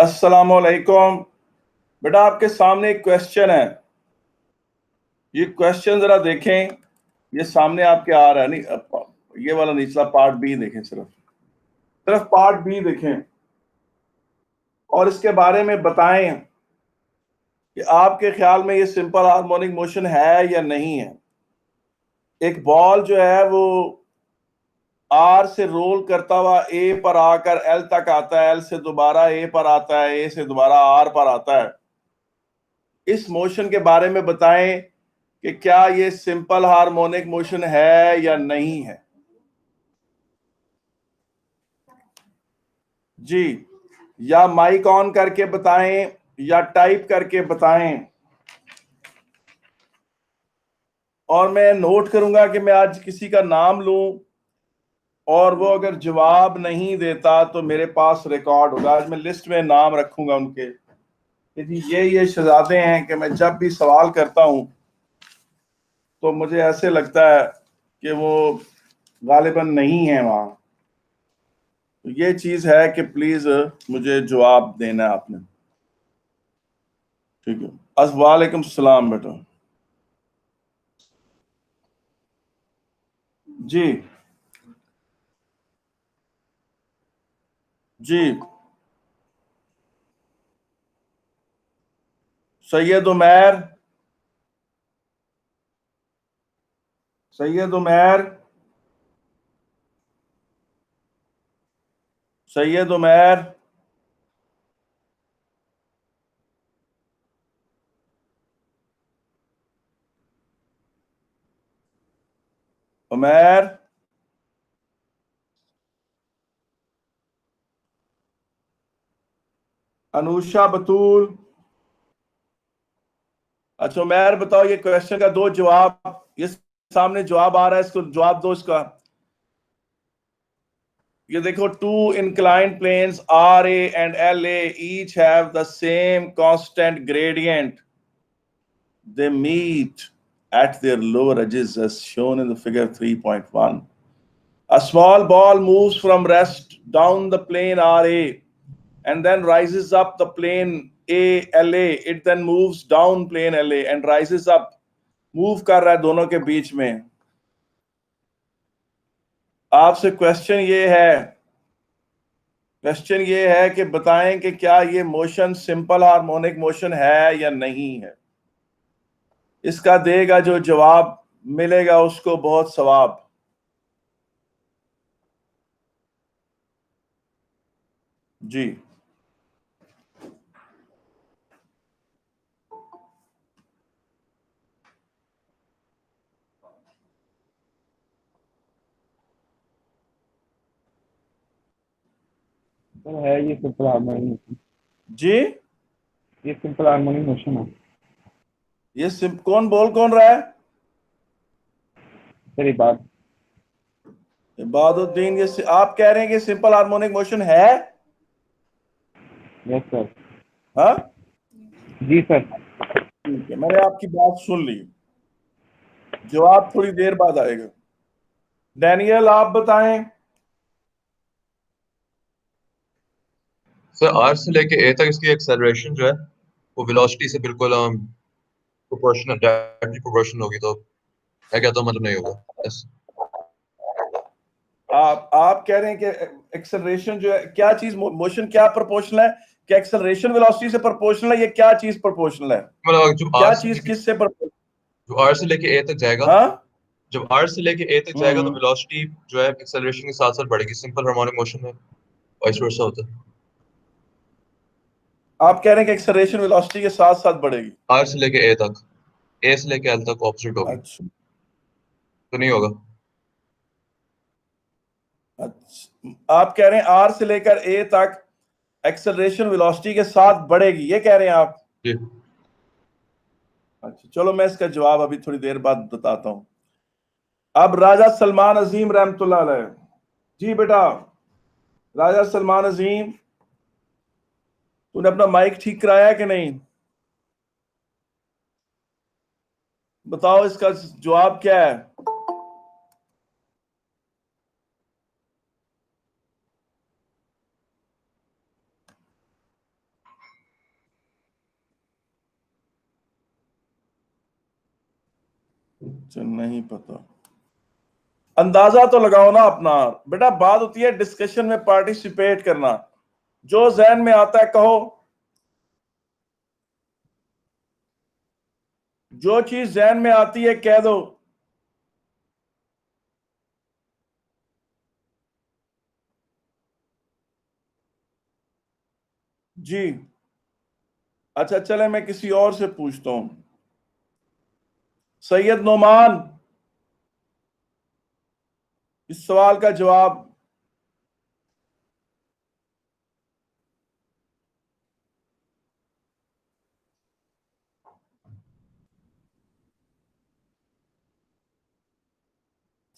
अस्सलाम वालेकुम। बेटा आपके सामने एक क्वेश्चन है, ये क्वेश्चन जरा देखें। ये सामने आपके आ रहा है, नहीं ये वाला निचला पार्ट बी देखें, सिर्फ सिर्फ पार्ट बी देखें और इसके बारे में बताएं कि आपके ख्याल में ये सिंपल हार्मोनिक मोशन है या नहीं है। एक बॉल जो है वो आर से रोल करता हुआ ए पर आकर एल तक आता है, एल से दोबारा ए पर आता है, ए से दोबारा आर पर आता है। इस मोशन के बारे में बताएं कि क्या ये सिंपल हार्मोनिक मोशन है या नहीं है। जी, या माइक ऑन करके बताएं या टाइप करके बताएं। और मैं नोट करूंगा कि मैं आज किसी का नाम लूं और वो अगर जवाब नहीं देता तो मेरे पास रिकॉर्ड होगा। आज मैं लिस्ट में नाम रखूंगा उनके कि जी ये शहजादे हैं कि मैं जब भी सवाल करता हूं तो मुझे ऐसे लगता है कि वो गालिबन नहीं है वहां। तो ये चीज है कि प्लीज मुझे जवाब देना है आपने। ठीक है, अस्सलाम सलाम बेटा। जी जी, सैयद उमैर, सैयद उमैर, सैयद उमैर। उमैर, अनुषा बतूल। अच्छा उमैर बताओ, ये क्वेश्चन का दो जवाब, ये सामने जवाब आ रहा है, इसको जवाब दो इसका। ये देखो, to inclined planes RA and LA each have the same constant gradient. They meet at their lower edges as shown in the figure 3.1. A small ball moves from rest down the plane RA and then rises up the plane LA. It then moves down plane LA and rises up. Move कर रहा है दोनों के बीच में। आपसे question ये है कि बताएं कि क्या ये मोशन सिंपल हार्मोनिक मोशन है या नहीं है। इसका देगा जो जवाब, मिलेगा उसको बहुत सवाब। जी सर है ये सिंपल हार्मोनिक मोशन। जी, ये सिंपल हार्मोनिक मोशन है कौन बोल कौन रहा है। सर। ये बात इबादुद्दीन, आप कह रहे हैं कि सिंपल हार्मोनिक मोशन है। Yes sir. हाँ जी सर। ठीक है, मैंने आपकी बात सुन ली, जवाब थोड़ी देर बाद आएगा। डैनियल आप बताएं। सर आर से लेके ए तक इसकी एक्सेलरेशन जो है वो वेलोसिटी से बिल्कुल प्रोपोर्शनल, डायरेक्टली प्रोपोर्शनल होगी। तो मैं कहता हूँ मतलब नहीं होगा। यस। आप कह रहे हैं कि एक्सेलरेशन जो है, क्या चीज मोशन क्या प्रोपोर्शनल है, कि एक्सेलरेशन वेलोसिटी से प्रोपोर्शनल है, ये क्या चीज प्रोपोर्शनल है, मतलब जो क्या आर से चीज लेके किससे प्रोपोर्शनल। जो आर से लेके ए तक जाएगा, हाँ जब आर से लेके ए तक जाएगा तो हम्म, वेलोसिटी जो है एक्सेलरेशन के साथ साथ बढ़ेगी। सिंपल हार्मोनिक मोशन में वाइस वर्सा होता है। आप कह रहे हैं कि एक्सेलरेशन वेलोसिटी के साथ साथ बढ़ेगी। आर से लेके ए तक, ए से लेके एल तक ऑपोजिट होगी अच्छा तो नहीं होगा। अच्छा, आप कह रहे हैं आर से लेकर ए तक एक्सेलरेशन वेलोसिटी के साथ बढ़ेगी, ये कह रहे हैं आप। जी अच्छा चलो, मैं इसका जवाब अभी थोड़ी देर बाद बताता हूं। अब राजा सलमान अजीम रहमतुल्लाह अलैह। जी बेटा, राजा सलमान अजीम, तूने अपना माइक ठीक कराया है कि नहीं, बताओ इसका जवाब क्या है। अच्छा, नहीं पता। अंदाजा तो लगाओ ना अपना बेटा। बात होती है डिस्कशन में पार्टिसिपेट करना। जो जहन में आता है कहो, जो चीज जहन में आती है कह दो। जी अच्छा, चले मैं किसी और से पूछता हूं। सैयद नोमान, इस सवाल का जवाब।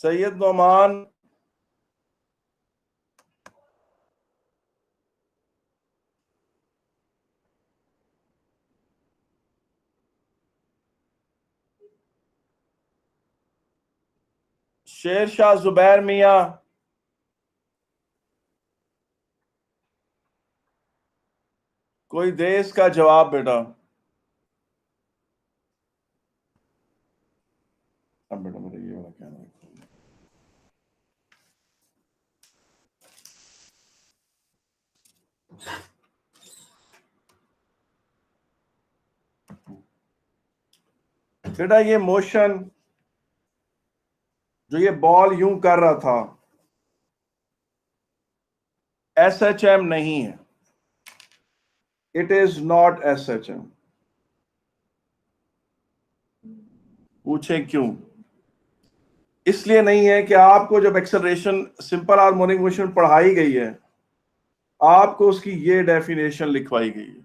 सैयद नोमान, शेर शाह जुबैर मियां, कोई दे इसका जवाब बेटा। अब बेटा मेरा ये वाला कैमरा बेटा, ये मोशन जो ये बॉल यूं कर रहा था, SHM नहीं है। It is not SHM। पूछे क्यों? इसलिए नहीं है कि आपको जब एक्सेलरेशन सिंपल हार्मोनिक मोशन पढ़ाई गई है, आपको उसकी ये डेफिनेशन लिखवाई गई है,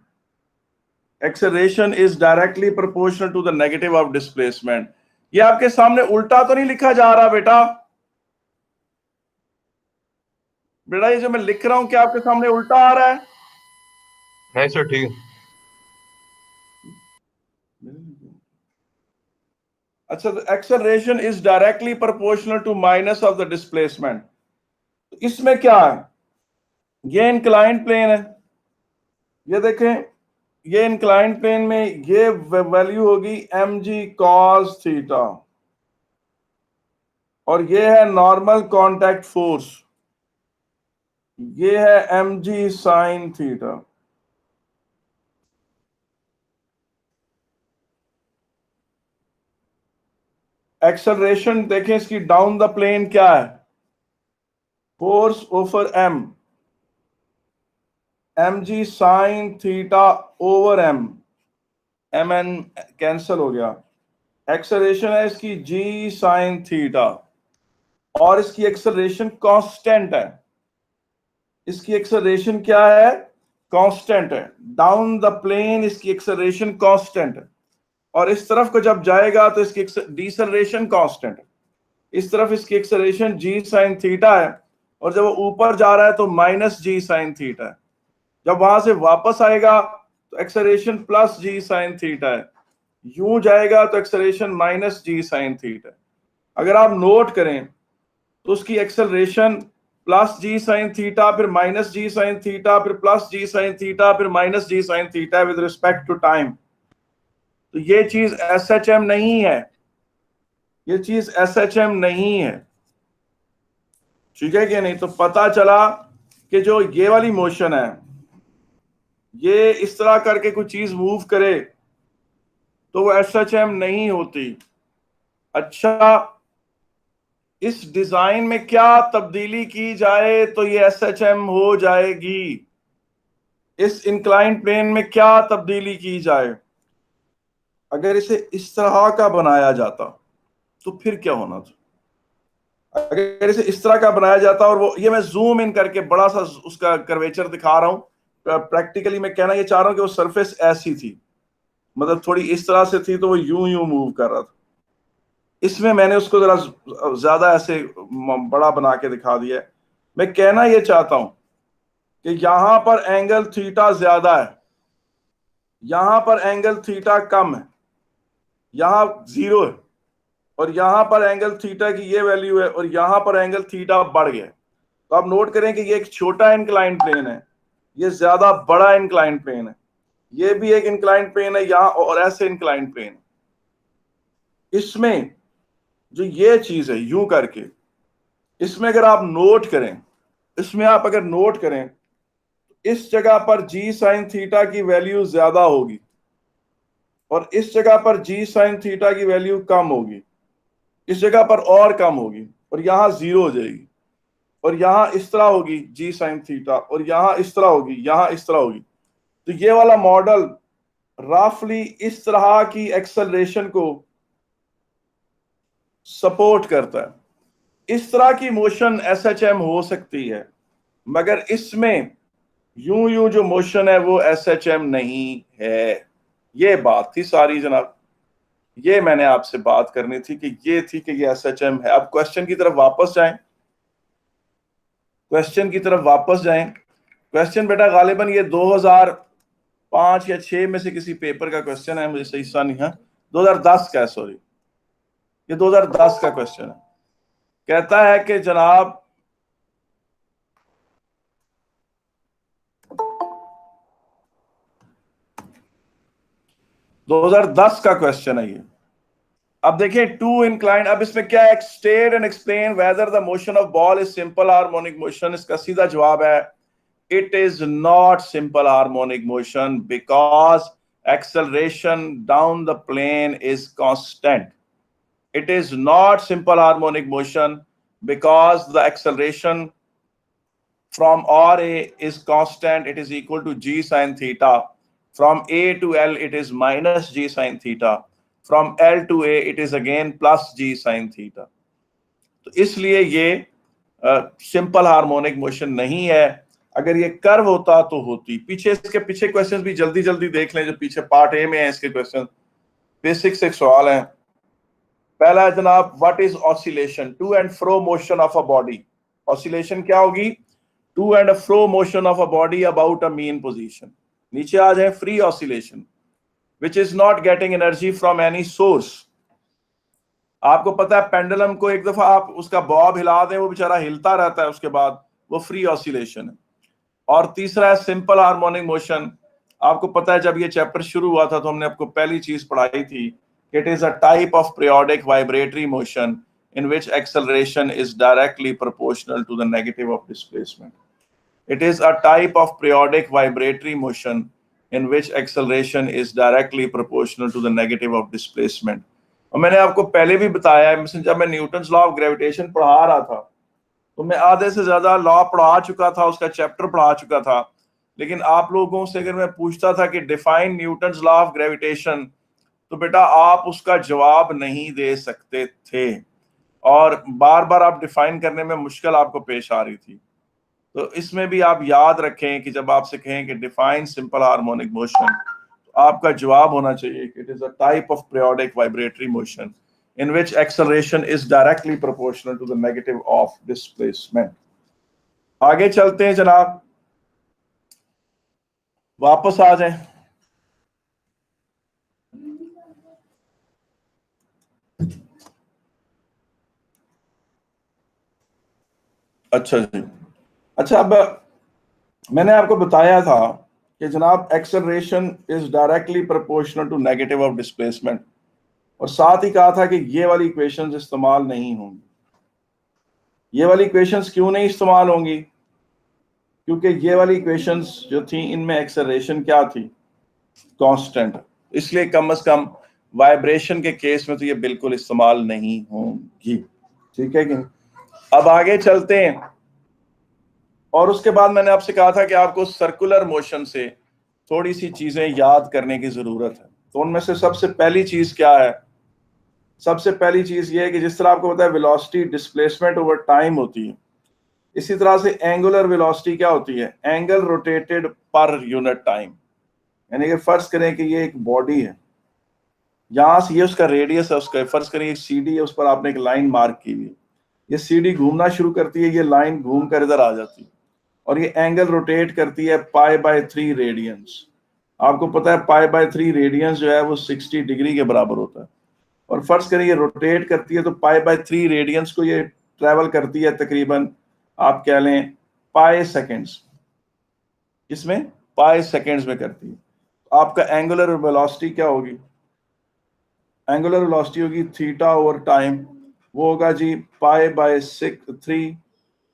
acceleration is directly proportional to the negative of displacement. ये आपके सामने उल्टा तो नहीं लिखा जा रहा बेटा? बेटा ये जो मैं लिख रहा हूं क्या आपके सामने उल्टा आ रहा है? नहीं सर, ठीक है। अच्छा, तो acceleration is directly proportional to minus of the displacement. इसमें क्या है? ये इंक्लाइंड प्लेन है, ये देखें, ये इंक्लाइंड प्लेन में ये वैल्यू होगी mg cos थीटा, और ये है नॉर्मल कांटेक्ट फोर्स, ये है mg sin थीटा। एक्सेलरेशन देखें इसकी डाउन द प्लेन क्या है? Force over m, mg sin theta over m, mn cancel हो गया। एक्सेलरेशन है इसकी g sin थीटा, और इसकी एक्सेलरेशन कांस्टेंट है। इसकी एक्सेलरेशन क्या है? कांस्टेंट है। डाउन द प्लेन इसकी एक्सेलरेशन कांस्टेंट है, और इस तरफ को जब जाएगा तो इसकी डिसेलरेशन कांस्टेंट है। इस तरफ इसकी एक्सेलरेशन g sin थीटा है, और जब वो ऊपर जा रहा है तो माइनस g sin थीटा है। जब वहां से वापस आएगा तो acceleration plus g sin theta है। यूं जाएगा तो acceleration minus g sin theta है। अगर आप नोट करें तो उसकी acceleration plus g sin theta, फिर माइनस g sin थीटा, फिर प्लस g sin थीटा, फिर minus g sin theta with respect to time. तो ये चीज SHM नहीं है, ये चीज SHM नहीं है, ठीक है कि नहीं? तो पता चला कि जो ये वाली मोशन है, ये इस तरह करके कोई चीज मूव करे तो वो SHM नहीं होती। अच्छा, इस डिजाइन में क्या तब्दीली की जाए तो ये SHM हो जाएगी? इस इंक्लाइन प्लेन में क्या तब्दीली की जाए? अगर इसे इस तरह का बनाया जाता तो फिर क्या होना था? अगर इसे इस तरह का बनाया जाता, और वो ये मैं जूम इन करके बड़ा सा उसका कर्वेचर दिखा रहा हूं, प्रैक्टिकली मैं कहना ये चाह रहा हूं कि वो सरफेस ऐसी थी, मतलब थोड़ी इस तरह से थी, तो वो यूं यूं मूव कर रहा था। इसमें मैंने उसको जरा ज्यादा ऐसे बड़ा बना के दिखा दिया है। मैं कहना यह चाहता हूं कि यहां पर एंगल थीटा ज्यादा है, यहां पर एंगल थीटा कम है, यहां 0 है, और यहां पर एंगल थीटा की ये वैल्यू है, और यहां पर एंगल थीटा बढ़ गया। तो आप नोट करें कि ये एक छोटा इंक्लाइन प्लेन है, ये ज्यादा बड़ा इंक्लाइन प्लेन है, ये भी एक इंक्लाइन प्लेन है यहां, और ऐसे इंक्लाइन प्लेन। इसमें जो ये चीज है यूं करके, इसमें अगर आप नोट करें, इसमें आप अगर नोट करें, इस जगह पर जी साइन थीटा की वैल्यू ज्यादा होगी और इस जगह पर जी साइन थीटा की वैल्यू कम होगी, इस जगह पर और कम होगी और यहां जीरो हो जाएगी, और यहां इस तरह होगी जी साइन थीटा, और यहां इस तरह होगी, यहां इस तरह होगी। तो ये वाला मॉडल रफली इस तरह की एक्सेलरेशन को सपोर्ट करता है। इस तरह की मोशन एसएचएम हो सकती है, मगर इसमें यूं यूं जो मोशन है वो एसएचएम नहीं है। ये बात थी सारी जनाब, ये मैंने आपसे बात करनी थी कि ये थी कि ये एसएचएम है। अब क्वेश्चन की तरफ वापस जाएं, क्वेश्चन की तरफ वापस जाएं। क्वेश्चन बेटा गालिबन ये 2005 या 6 में से किसी पेपर का क्वेश्चन है, मुझे सही सा नहीं है, 2010 का है, सॉरी, ये 2010 का क्वेश्चन है। कहता है कि जनाब दो 2010 का क्वेश्चन है ये। अब देखिए टू इंक्लाइंड, अब इसमें क्या है, state and explain whether the motion of ball is simple harmonic motion. इसका सीधा जवाब है it is not simple harmonic motion because acceleration down the plane is constant. It is not simple harmonic motion because the acceleration from RA is constant. It is equal to G sin theta. From A to L, it is minus G sin theta. From L to A, it is again plus G sin theta. तो इसलिए ये simple harmonic motion नहीं है। अगर ये curve होता तो होती। पीछे इसके पीछे क्वेश्चंस भी जल्दी जल्दी देख लें, जो पीछे पार्ट ए में है इसके क्वेश्चन। बेसिक से सवाल है। पहला है जनाब, what is oscillation? To and fro motion of a body. Oscillation क्या होगी? To and fro motion of a body about a mean position. नीचे आ जाए, free oscillation which is not getting energy from any source. आपको पता है pendulum को एक दफा आप उसका बॉब हिला दें, वो बेचारा हिलता रहता है, उसके बाद वो फ्री ऑसिलेशन है। और तीसरा है सिंपल हार्मोनिक मोशन। आपको पता है जब ये चैप्टर शुरू हुआ था तो हमने आपको पहली चीज पढ़ाई थी, it is a type of periodic vibratory motion in which acceleration is directly proportional to the negative of displacement. It is a type of periodic vibratory motion in which acceleration is directly proportional to the negative of displacement. और मैंने आपको पहले भी बताया है, जब मैं Newton's law of gravitation पढ़ा रहा था तो मैं आधे से ज्यादा लॉ पढ़ा चुका था, उसका चैप्टर पढ़ा चुका था। लेकिन आप लोगों से अगर मैं पूछता था कि define Newton's law of gravitation, तो बेटा आप उसका जवाब नहीं दे सकते थे और बार बार आप डिफाइन करने में मुश्किल आपको पेश आ रही थी। तो इसमें भी आप याद रखें कि जब आपसे कहें कि डिफाइन सिंपल हार्मोनिक मोशन, तो आपका जवाब होना चाहिए कि it is a type of periodic vibratory motion in which acceleration is directly proportional to the negative of displacement. आगे चलते हैं जनाब, वापस आ जाएं। अच्छा जी, अच्छा, अब मैंने आपको बताया था कि जनाब acceleration is directly proportional to negative of displacement, और साथ ही कहा था कि ये वाली इक्वेशंस इस्तेमाल नहीं होंगी। ये वाली इक्वेशंस क्यों नहीं इस्तेमाल होंगी? क्योंकि ये वाली इक्वेशंस जो थी इनमें एक्सेलरेशन क्या थी? कांस्टेंट। इसलिए कम से कम वाइब्रेशन के केस में तो ये बिल्कुल इस्तेमाल नहीं होंगी। ठीक है कि? अब आगे चलते हैं। और उसके बाद मैंने आपसे कहा था कि आपको सर्कुलर मोशन से थोड़ी सी चीजें याद करने की जरूरत है। तो उनमें से सबसे पहली चीज क्या है? सबसे पहली चीज ये है कि जिस तरह आपको पता है वेलोसिटी डिस्प्लेसमेंट ओवर टाइम होती है, इसी तरह से एंगुलर वेलोसिटी क्या होती है? Angle rotated per unit time. यानी कि फर्ज करें कि ये एक बॉडी है, यहां से ये उसका रेडियस है, उसका फर्ज करें एक सीडी है, उस पर आपने एक लाइन मार्क की हुई है। ये सीडी घूमना शुरू करती है, ये लाइन घूम कर इधर आ जाती है और ये एंगल रोटेट करती है π/3 रेडियंस। आपको पता है π/3 रेडियंस जो है वो 60 डिग्री के बराबर होता है। और फर्ज करें ये रोटेट करती है तो π/3 रेडियंस को ये ट्रेवल करती है तकरीबन आप कह लें पाई सेकेंड्स। इसमें पाई सेकेंड्स में करती है। तो आपका एंगुलर वेलोसिटी क्या होगी? एंगुलर वेलोसिटी होगी थीटा ओवर टाइम। वो होगा जी π/3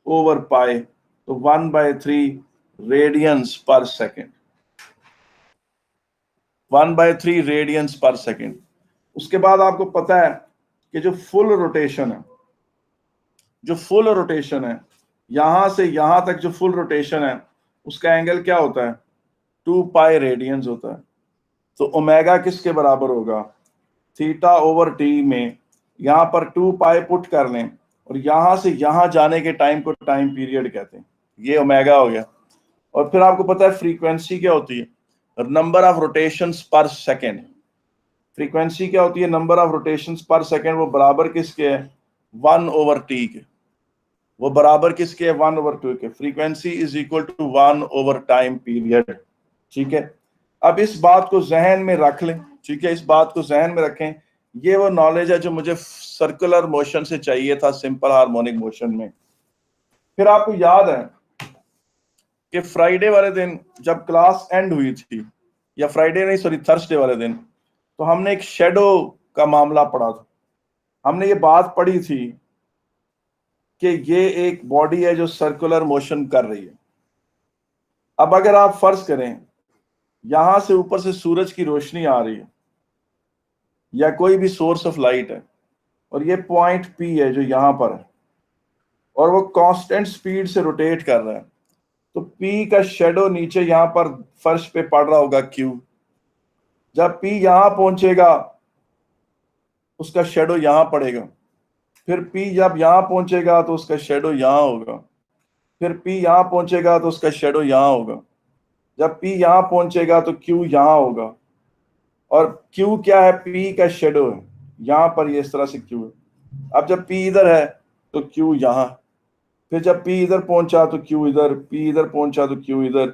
ओवर पाई, तो 1/3 रेडियंस पर सेकेंड, 1/3 रेडियंस पर सेकेंड। उसके बाद आपको पता है कि जो फुल रोटेशन है, जो फुल रोटेशन है यहां से यहां तक, जो फुल रोटेशन है उसका एंगल क्या होता है, 2π रेडियंस होता है। तो ओमेगा किसके बराबर होगा, थीटा ओवर टी में यहां पर 2π पुट कर लें और यहां से यहां जाने के टाइम को टाइम पीरियड कहते हैं, ये ओमेगा हो गया। और फिर आपको पता है फ्रीक्वेंसी क्या होती है, नंबर ऑफ रोटेशंस पर सेकेंड। फ्रीक्वेंसी क्या होती है, नंबर ऑफ रोटेशंस पर सेकेंड, वो बराबर किसके है, 1/t के। वो बराबर किसके है, 1/2 के। Frequency is equal to 1 time period. ठीक है, अब इस बात को जहन में रख लें। ठीक है, इस बात को जहन में रखें, ये वो नॉलेज है जो मुझे सर्कुलर मोशन से चाहिए था सिंपल हार्मोनिक मोशन में। फिर आपको याद है कि फ्राइडे वाले दिन जब क्लास एंड हुई थी, या फ्राइडे नहीं सॉरी थर्सडे वाले दिन, तो हमने एक शेडो का मामला पढ़ा था। हमने ये बात पढ़ी थी कि ये एक बॉडी है जो सर्कुलर मोशन कर रही है। अब अगर आप फर्ज करें यहां से ऊपर से सूरज की रोशनी आ रही है या कोई भी सोर्स ऑफ लाइट है, और ये पॉइंट पी है जो यहां पर है, और वो कांस्टेंट स्पीड से रोटेट कर रहा है, तो पी का शेडो नीचे यहां पर फर्श पे पड़ रहा होगा क्यू। जब पी यहां पहुंचेगा उसका शेडो यहां पड़ेगा, फिर पी जब यहां पहुंचेगा तो उसका शेडो यहां होगा, फिर पी यहां पहुंचेगा तो उसका शेडो यहां होगा, जब पी यहां पहुंचेगा तो क्यू यहां होगा। और क्यू क्या है, पी का शेडो है, यहां पर ये इस तरह से क्यू है। अब जब पी इधर है तो क्यू यहां, फिर जब पी इधर पहुंचा तो क्यू इधर, पी इधर पहुंचा तो क्यू इधर।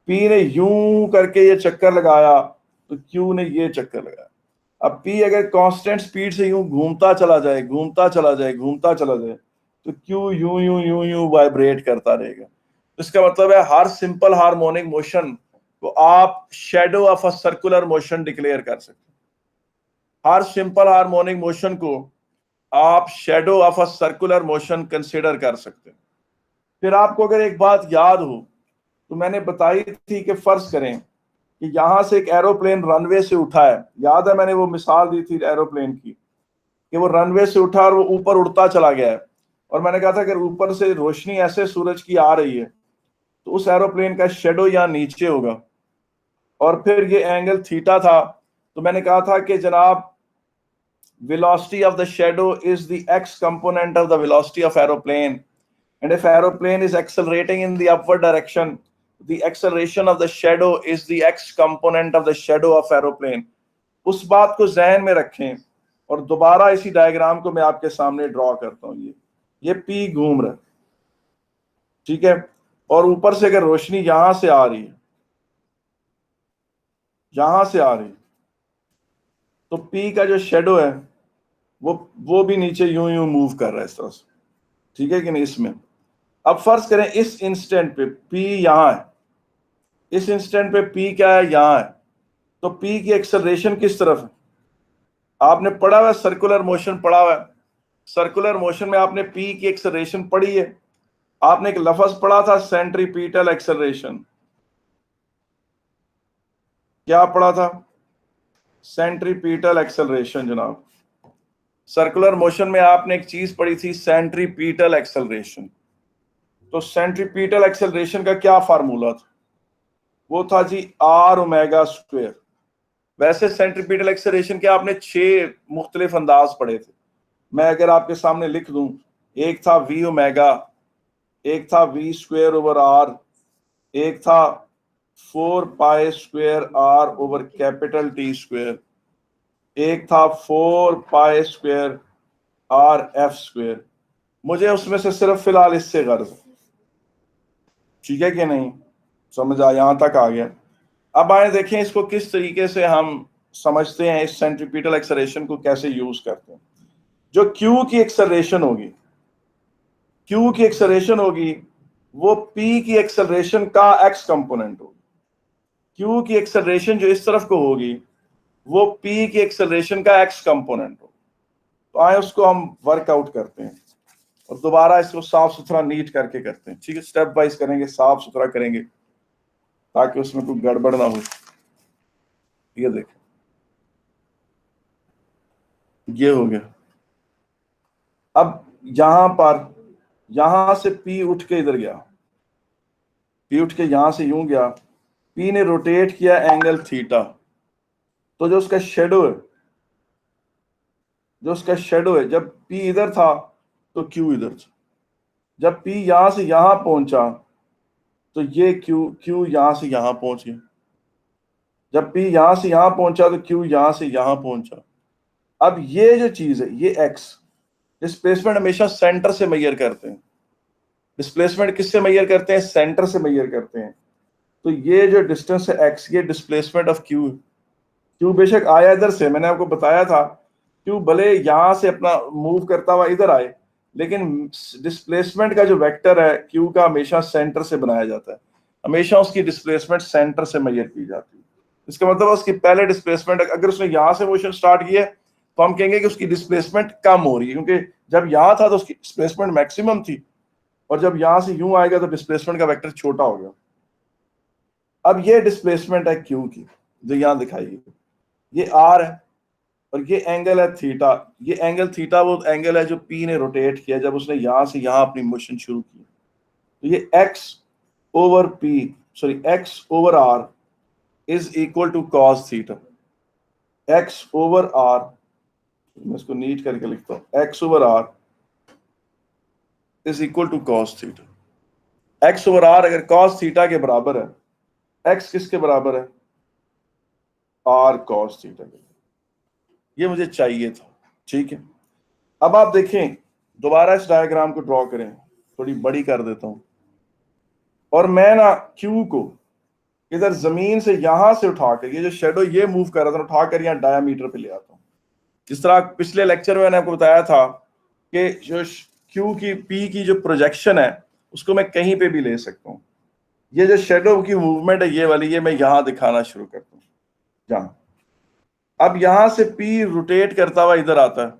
पी ने यूं करके ये चक्कर लगाया तो क्यू ने ये चक्कर लगाया। अब पी अगर कांस्टेंट स्पीड से यूं घूमता चला जाए, घूमता चला जाए, घूमता चला जाए, तो क्यू यूं यूं यूं यूं वाइब्रेट करता रहेगा। इसका मतलब है हर सिंपल हार्मोनिक मोशन को आप shadow of a circular motion declare कर सकते हैं। हर सिंपल हार्मोनिक मोशन को आप shadow of a circular motion consider कर सकते हैं। फिर आपको अगर एक बात याद हो तो मैंने बताई थी कि फर्ज करें कि यहां से एक एरोप्लेन रनवे से उठा है, याद है मैंने वो मिसाल दी थी एरोप्लेन की, कि वो रनवे से उठा और वो ऊपर उड़ता चला गया है, और मैंने कहा था अगर ऊपर से रोशनी ऐसे सूरज की आ रही है तो उस एरोप्लेन का शेडो यहाँ नीचे होगा, और फिर ये एंगल थीटा था। तो मैंने कहा था कि जनाब velocity of the shadow is the x component of the velocity of aeroplane, and if aeroplane is accelerating in the upward direction, the acceleration of the shadow is the x component of the shadow of aeroplane। उस बात को जहन में रखें, और दोबारा इसी diagram को मैं आपके सामने ड्रॉ करता हूं। ये पी घूम रहा है, ठीक है, और ऊपर से अगर रोशनी यहां से आ रही है, यहां से आ रही है, तो पी का जो शेडो है वो भी नीचे यूं यूं मूव कर रहा है इस तरह से, ठीक है कि नहीं। इसमें अब फर्ज करें इस इंस्टेंट पे पी यहां है, इस इंस्टेंट पे पी क्या है, यहां है, तो पी की एक्सेलरेशन किस तरफ है, आपने पढ़ा हुआ सर्कुलर मोशन पढ़ा हुआ है। सर्कुलर मोशन में आपने पी की एक्सेलरेशन पढ़ी है, आपने एक लफ्ज पढ़ा था सेंट्रीपिटल एक्सेलरेशन। क्या पढ़ा था, सेंट्रीपिटल एक्सेलरेशन जनाब। सर्कुलर मोशन में आपने एक चीज पढ़ी थी सेंट्रीपिटल एक्सेलरेशन। तो सेंट्रीपिटल एक्सेलरेशन का क्या फार्मूला था, वो था जी आर ओमेगा स्क्वायर। वैसे सेंट्रीपिटल एक्सेलरेशन के आपने 6 मुख्तलिफ अंदाज पढ़े थे, मैं अगर आपके सामने लिख दूं, एक था वी ओमेगा, एक था वी स्क्वायर ओवर आर, एक था 4π square R over capital T square, एक था 4π स्क्वायर आर एफ स्क्वायर। मुझे उसमें से सिर्फ फिलहाल इससे गर्ज है, ठीक है कि नहीं, समझ आ, यहां तक आ गया। अब आए देखें इसको किस तरीके से हम समझते हैं, इस सेंट्रीपिटल एक्सेलरेशन को कैसे यूज करते हैं। जो क्यू की एक्सेलरेशन होगी, क्यू की एक्सेलरेशन होगी वो पी की एक्सेलरेशन का एक्स कंपोनेंट होगी। क्यू की एक्सेलरेशन जो इस तरफ को होगी वो पी की एक्सेलरेशन का एक्स कंपोनेंट होगी। तो आए उसको हम वर्कआउट करते हैं और दोबारा इसको साफ सुथरा नीट करके करते हैं। ठीक है, स्टेप वाइज करेंगे, साफ सुथरा करेंगे ताकि उसमें कोई गड़बड़ ना हो। ये देखें, ये हो गया। अब यहां से P उठ के इधर गया, P उठ के यहां से यूं गया, P ने रोटेट किया एंगल थीटा, तो जो उसका शेडो है, जब P इधर था तो Q इधर था। जब P यहां से यहां पहुंचा तो ये Q यहां से यहां पहुंच गया। जब P यहां से यहां पहुंचा तो Q यहां से यहां पहुंचा। अब ये जो चीज है, ये X, डिस्प्लेसमेंट हमेशा सेंटर से मेजर करते हैं। डिस्प्लेसमेंट किससे मेजर करते हैं? सेंटर से मेजर करते हैं। तो ये जो डिस्टेंस है X, ये डिस्प्लेसमेंट ऑफ Q बेशक आया इधर से, मैंने आपको बताया था Q भले यहां से अपना मूव करता हुआ इधर आए, लेकिन डिस्प्लेसमेंट का जो वेक्टर है Q का हमेशा सेंटर से बनाया जाता है। हमेशा उसकी डिस्प्लेसमेंट सेंटर से मेजर की जाती है। इसका मतलब उसकी पहले डिस्प्लेसमेंट, अगर उसने यहां से मोशन स्टार्ट किया तो हम कहेंगे कि उसकी डिस्प्लेसमेंट कम हो रही है, क्योंकि जब यहां था तो उसकी डिस्प्लेसमेंट मैक्सिमम थी, और जब यहां से यूं आएगा तो डिस्प्लेसमेंट का वेक्टर छोटा हो गया। अब ये डिस्प्लेसमेंट है Q की जो यहां दिखाई है, ये R है और ये एंगल है थीटा। ये एंगल थीटा वो एंगल है जो P ने रोटेट किया जब उसने यहां से यहां अपनी मोशन शुरू की। तो ये X over R is equal to cos theta. X over R, मैं इसको नीट करके लिखता हूं, X over R is equal to cos theta. X over R अगर कॉस थीटा के बराबर है, X किसके बराबर है? R कॉस थीटा के। ये मुझे चाहिए था। ठीक है, अब आप देखें, दोबारा इस डायग्राम को ड्रॉ करें, थोड़ी बड़ी कर देता हूं, और मैं ना Q को इधर जमीन से यहां से उठाकर, ये जो शेडो ये मूव कर रहा था, उठाकर यहां डायामीटर पे ले आता हूं। जिस तरह पिछले लेक्चर में मैंने आपको बताया था कि जो Q की P की जो प्रोजेक्शन है उसको मैं कहीं पे भी ले सकता हूं। ये जो शेडो की मूवमेंट है ये वाली, ये मैं यहां दिखाना शुरू करता हूं जहां। अब यहां से P रोटेट करता हुआ इधर आता है।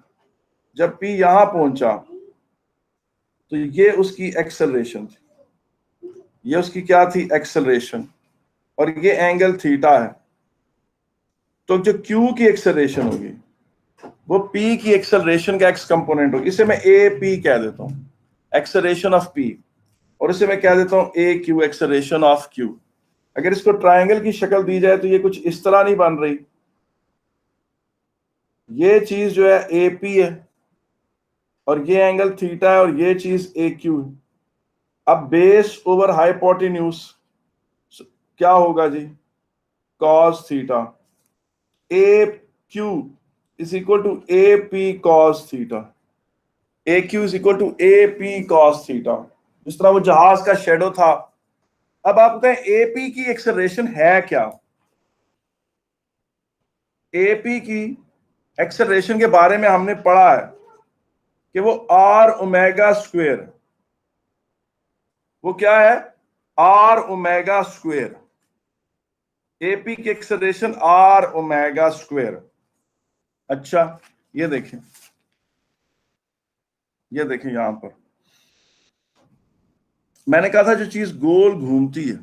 जब P यहां पहुंचा तो ये उसकी एक्सेलरेशन थी, ये उसकी क्या थी? एक्सेलरेशन, और ये एंगल थीटा है। तो जो Q की एक्सेलरेशन होगी वो P की एक्सेलरेशन का एक्स कंपोनेंट होगी। इसे मैं AP कह देता हूं, एक्सेलरेशन ऑफ P, और इसे मैं कह देता हूं AQ, एक्सेलरेशन ऑफ Q। अगर इसको ट्रायंगल की शक्ल दी जाए तो ये कुछ इस तरह नहीं बन रही। ये चीज जो है AP है और ये एंगल थीटा है और ये चीज AQ है। अब बेस ओवर हाइपोटेन्यूज क्या होगा जी? Cos theta. AQ is equal to AP cos theta. AQ is equal to AP cos theta. जिस तरह वो जहाज का शेडो था। अब आप बताएं AP की एक्सेलरेशन है क्या? AP की एक्सेलरेशन के बारे में हमने पढ़ा है कि वो R ओमेगा स्क्वायर, वो क्या है? R omega square. AP की एक्सेलरेशन R ओमेगा स्क्वायर। अच्छा, ये देखें, यहां पर मैंने कहा था जो चीज गोल घूमती है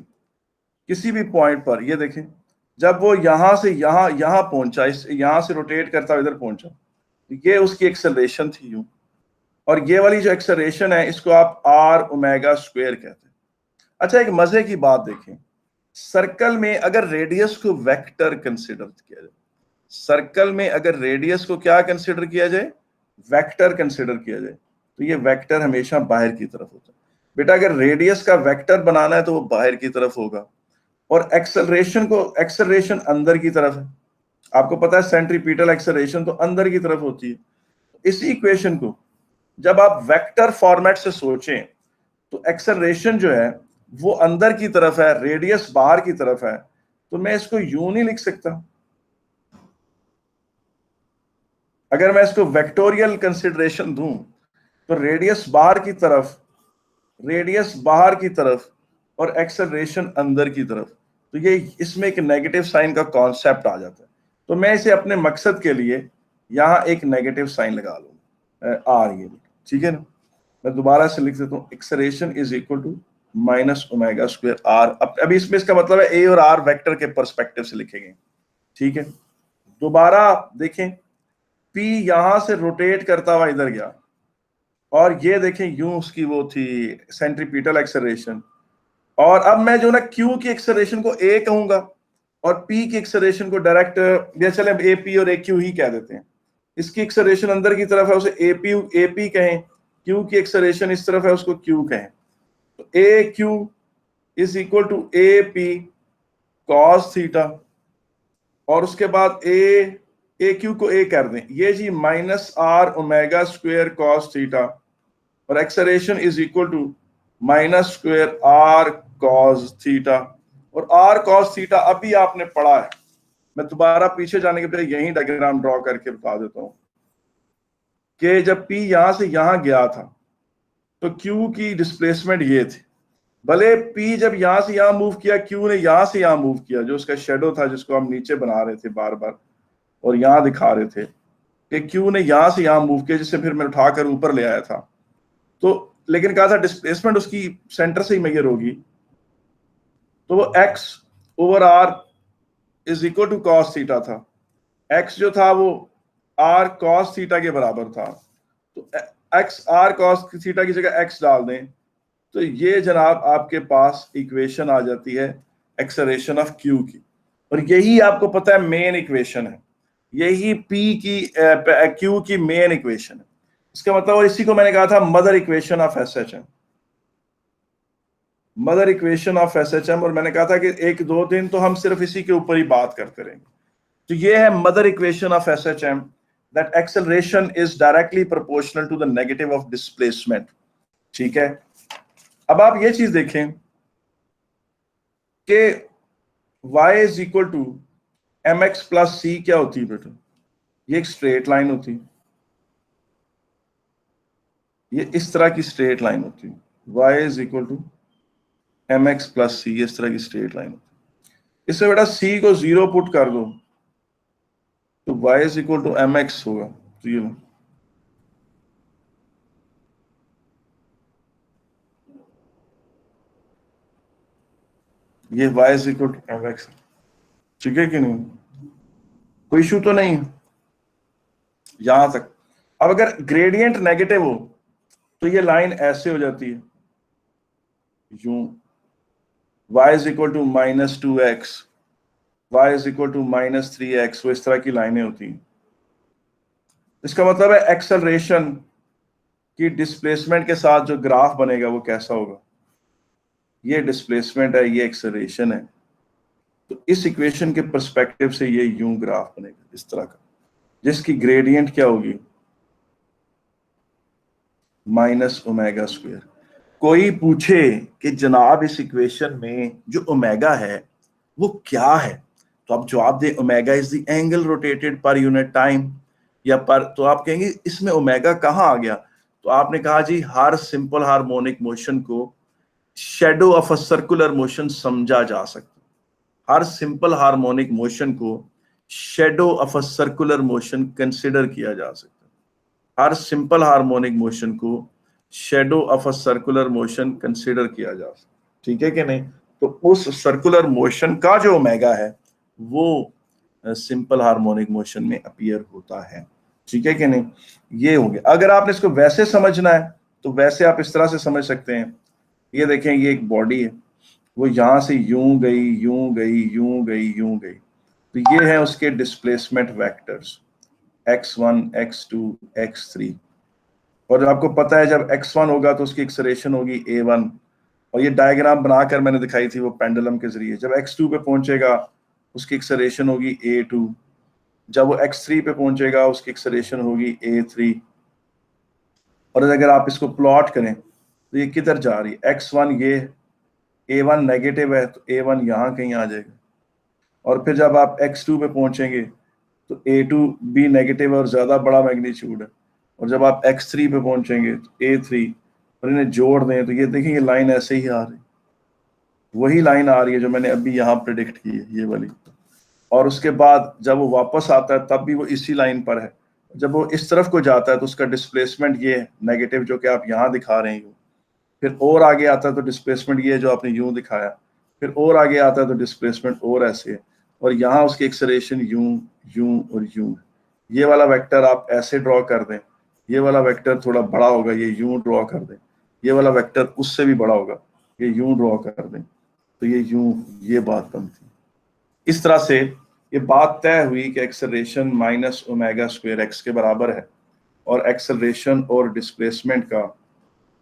किसी भी पॉइंट पर, ये देखें, जब वो यहां से यहां पहुंचा, इस यहां से रोटेट करता हुआ इधर पहुंचा, ये उसकी एक्सेलरेशन थी यूं। और ये वाली जो एक्सेलरेशन है इसको आप R ओमेगा स्क्वायर कहते हैं। अच्छा, एक मजे की बात देखें, सर्कल में अगर रेडियस को वेक्टर कंसिडर किया जाए, सर्कल में अगर रेडियस को क्या कंसिडर किया जाए? वेक्टर कंसिडर किया जाए, तो ये वेक्टर हमेशा बाहर की तरफ होता है। बेटा अगर रेडियस का वेक्टर बनाना है तो वो बाहर की तरफ होगा, और एक्सेलरेशन अंदर की तरफ है। आपको पता है सेंट्रीपिटल एक्सेलरेशन तो अंदर की तरफ होती है। इसी इक्वेशन को जब आप वेक्टर फॉर्मेट से सोचें तो एक्सेलरेशन जो है वो अंदर की तरफ है, रेडियस बाहर की तरफ है, तो मैं इसको यूं नहीं लिख सकता। अगर मैं इसको वेक्टोरियल कंसिडरेशन दूं तो रेडियस बाहर की तरफ और एक्सेलरेशन अंदर की तरफ, तो ये इसमें एक नेगेटिव साइन का कॉन्सेप्ट आ जाता है। तो मैं इसे अपने मकसद के लिए यहां एक नेगेटिव साइन लगा लूंगा। आर, ये ठीक है ना। मैं दोबारा से लिख देता हूँ, acceleration is equal to minus omega square R. अभी इसमें इसका मतलब है ए और आर वेक्टर के परस्पेक्टिव से लिखेंगे, ठीक है। दोबारा देखें, पी यहां से रोटेट करता हुआ इधर गया, और ये देखें यूं उसकी वो थी सेंट्रीपिटल एक्सेलरेशन। और अब मैं जो ना क्यू की एक्सेलरेशन को ए कहूंगा और पी की एक्सेलरेशन को डायरेक्ट, या चले ए पी और ए क्यू ही कह देते हैं। इसकी एक्सेलरेशन अंदर की तरफ है, उसे ए पी कहें, क्यू की एक्सेलरेशन इस तरफ है, उसको क्यू कहें। तो A Q is equal to A P cos theta, और उसके बाद ए क्यू को ए कर दें, ये g minus R omega square cos theta, और acceleration is equal to minus square R cos theta. और आर कॉस थीटा अभी आपने पढ़ा है, मैं दोबारा पीछे जाने के पहले यही डायग्राम ड्रॉ करके बता देता हूं कि जब पी यहां से यहां गया था तो क्यू की डिस्प्लेसमेंट ये थी। भले पी जब यहां से यहां मूव किया, क्यू ने यहां से यहां मूव किया, जो उसका शेडो था जिसको हम नीचे बना रहे थे बार बार और यहां दिखा रहे थे कि क्यू ने यहां से यहां मूव किया, जिससे फिर मैं उठाकर ऊपर ले आया था। तो लेकिन कहा था डिस्प्लेसमेंट उसकी सेंटर से ही मेजर होगी, तो वो X over R is equal to cos theta था। एक्स जो था वो आर कॉस थीटा के बराबर था, तो एक्स आर कॉस थीटा की जगह एक्स डाल दें, तो ये जनाब आपके पास इक्वेशन आ जाती है एक्सेलरेशन ऑफ क्यू की। और यही आपको पता है मेन इक्वेशन है, यही पी की क्यू की मेन इक्वेशन है। इसका मतलब, और इसी को मैंने कहा था mother equation of SHM, mother equation of SHM. और मैंने कहा था कि 1-2 दिन तो हम सिर्फ इसी के ऊपर ही बात करते रहेंगे। तो ये है mother equation of SHM, that acceleration is directly proportional to the negative of displacement, ठीक है। अब आप ये चीज देखें कि y is equal to M X plus C क्या होती है बेटा, ये एक स्ट्रेट लाइन होती है, ये इस तरह की स्ट्रेट लाइन होती है। y is equal to M X plus C, इस तरह की स्ट्रेट लाइन होती है। इससे बेटा c को 0 पुट कर दो तो y is equal to M X होगा। तो ये y is equal to M X, ठीक है कि नहीं, कोई इशू तो नहीं यहां तक। अब अगर ग्रेडियंट नेगेटिव हो तो ये लाइन ऐसे हो जाती है, यूं y is equal to -2x, y is equal to -3x, वो इस तरह की लाइनें होती हैं। इसका मतलब है एक्सेलरेशन की डिस्प्लेसमेंट के साथ जो ग्राफ बनेगा वो कैसा होगा, ये डिस्प्लेसमेंट है, ये एक्सेलरेशन है। तो इस इक्वेशन के पर्सपेक्टिव से ये यूं ग्राफ बनेगा इस तरह का, जिसकी ग्रेडियंट क्या होगी, माइनस ओमेगा स्क्वायर। कोई पूछे कि जनाब इस इक्वेशन में जो ओमेगा है वो क्या है, तो आप जवाब दें omega is the angle rotated per unit time, या पर, तो आप कहेंगे इसमें ओमेगा कहाँ आ गया। तो आपने कहा जी हर सिंपल हार्मोनिक मोशन को shadow of a circular motion समझा जा सकता, हर सिंपल हार्मोनिक मोशन को shadow of a circular motion consider किया जा सकता, हर सिंपल हार्मोनिक मोशन को shadow of a circular motion consider किया जा सकता, ठीक है कि नहीं। तो उस सर्कुलर मोशन का जो ओमेगा है वो सिंपल हार्मोनिक मोशन में अपीयर होता है, ठीक है कि नहीं। ये हो गया। अगर आपने इसको वैसे समझना है तो वैसे आप इस तरह से समझ सकते हैं, ये देखें ये एक बॉडी है, वो यहां से यूं गई यूं गई यूं गई यूं गई, तो ये है उसके displacement vectors x1 x2 x3। और आपको पता है जब x1 होगा तो उसकी एक्सेलरेशन होगी a1, और ये डायग्राम बनाकर मैंने दिखाई थी वो पेंडुलम के जरिए। जब x2 पे पहुंचेगा उसकी एक्सेलरेशन होगी a2, जब वो x3 पे पहुंचेगा उसकी एक्सेलरेशन होगी a3। और अगर आप इसको प्लॉट करें तो ये किधर जा रही है, x1 ये a1 नेगेटिव है तो a1 यहाँ कहीं आ जाएगा, और फिर जब आप x2 पे पहुंचेंगे तो a2 भी नेगेटिव है और ज्यादा बड़ा मैग्नीट्यूड है, और जब आप x3 पे पहुंचेंगे तो a3, और इन्हें जोड़ दें तो ये देखिए ये लाइन ऐसे ही आ रही, वही लाइन आ रही है जो मैंने अभी यहाँ प्रेडिक्ट की है, ये वाली। और उसके बाद जब वो वापस आता है तब भी वो इसी लाइन पर है, जब वो इस तरफ को जाता है तो उसका डिस्प्लेसमेंट ये नेगेटिव जो कि आप यहाँ दिखा रहे हैं, फिर और आगे आता है तो डिस्प्लेसमेंट ये जो आपने यूं दिखाया, फिर और आगे आता है तो डिस्प्लेसमेंट और ऐसे है, और यहाँ उसकी एक्सेलरेशन यूं यूं और यूं। ये वाला वेक्टर आप ऐसे ड्रॉ कर दें, ये वाला वेक्टर थोड़ा बड़ा होगा, ये यूं ड्रॉ कर दें, ये वाला वेक्टर उससे भी बड़ा होगा, ये यूं ड्रॉ कर दें, तो ये यूं, ये बात बनती। इस तरह से ये बात तय हुई कि acceleration minus omega square x के बराबर है, और एक्सेलरेशन और डिस्प्लेसमेंट का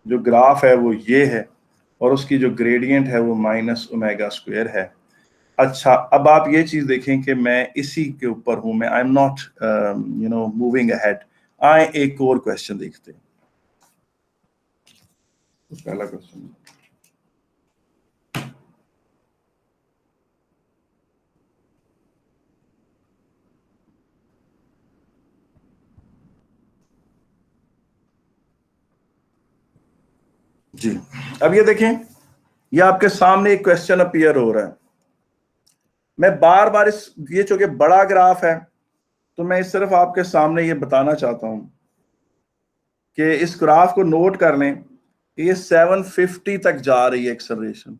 जो ग्राफ है वो ये है, और उसकी जो ग्रेडियंट है वो माइनस ओमेगा स्क्वायर है। अच्छा, अब आप ये चीज देखें कि मैं इसी के ऊपर हूं, मैं I am not moving ahead. आए एक और क्वेश्चन देखते हैं। पहला क्वेश्चन, जी अब ये देखें, ये आपके सामने एक क्वेश्चन अपीयर हो रहा है। मैं बार बार ये चूंकि बड़ा ग्राफ है तो मैं सिर्फ आपके सामने ये बताना चाहता हूं कि इस ग्राफ को नोट कर लें कि ये 750 तक जा रही है एक्सेलरेशन,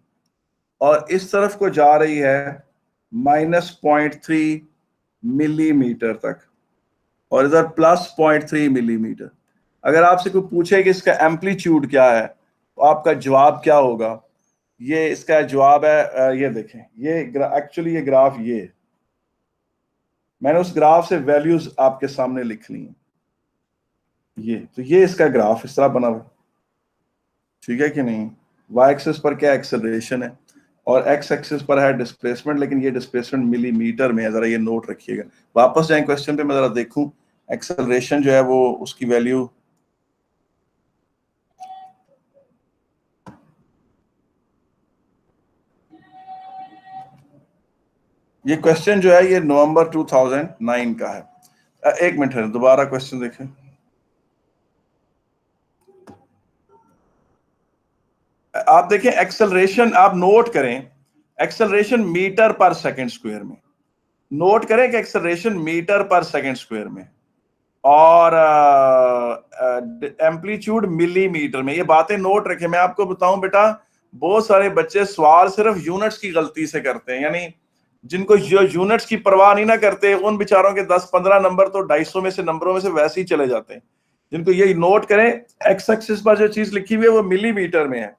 और इस तरफ को जा रही है -0.3 मिलीमीटर तक, और इधर +0.3 मिलीमीटर। अगर आपसे कोई पूछे कि इसका एम्पलीट्यूड क्या है तो आपका जवाब क्या होगा? ये इसका जवाब है, ये देखें, ये एक्चुअली ये ग्राफ ये है। मैंने उस ग्राफ से वैल्यूज आपके सामने लिख ली हैं। ये तो ये इसका ग्राफ इस तरह बना हुआ, ठीक है कि नहीं? y एक्सिस पर क्या एक्सेलरेशन है और x एक्सिस पर है डिस्प्लेसमेंट, लेकिन ये डिस्प्लेसमेंट मिलीमीटर में है, जरा ये नोट रखिएगा। वापस जाएं क्वेश्चन पे, मैं जरा देखूं एक्सेलरेशन जो है वो उसकी वैल्यू, ये क्वेश्चन जो है ये नवंबर 2009 का है। एक मिनट है, दोबारा क्वेश्चन देखें। आप देखें एक्सेलरेशन, आप नोट करें एक्सेलरेशन मीटर पर सेकंड स्क्वायर में, नोट करें कि एक्सेलरेशन मीटर पर सेकंड स्क्वायर में, और एम्पलीट्यूड मिलीमीटर में। ये बातें नोट रखें। मैं आपको बताऊं बेटा, बहुत सारे बच्चे सवाल सिर्फ यूनिट्स की गलती से करते हैं, यानी जिनको यूनिट्स की परवाह नहीं ना करते उन बेचारों के 10-15 नंबर तो 250 में से नंबरों में से वैसे ही चले जाते हैं। जिनको ये नोट करें, एक्स एक्सिस पर जो चीज लिखी हुई है वो मिलीमीटर में है,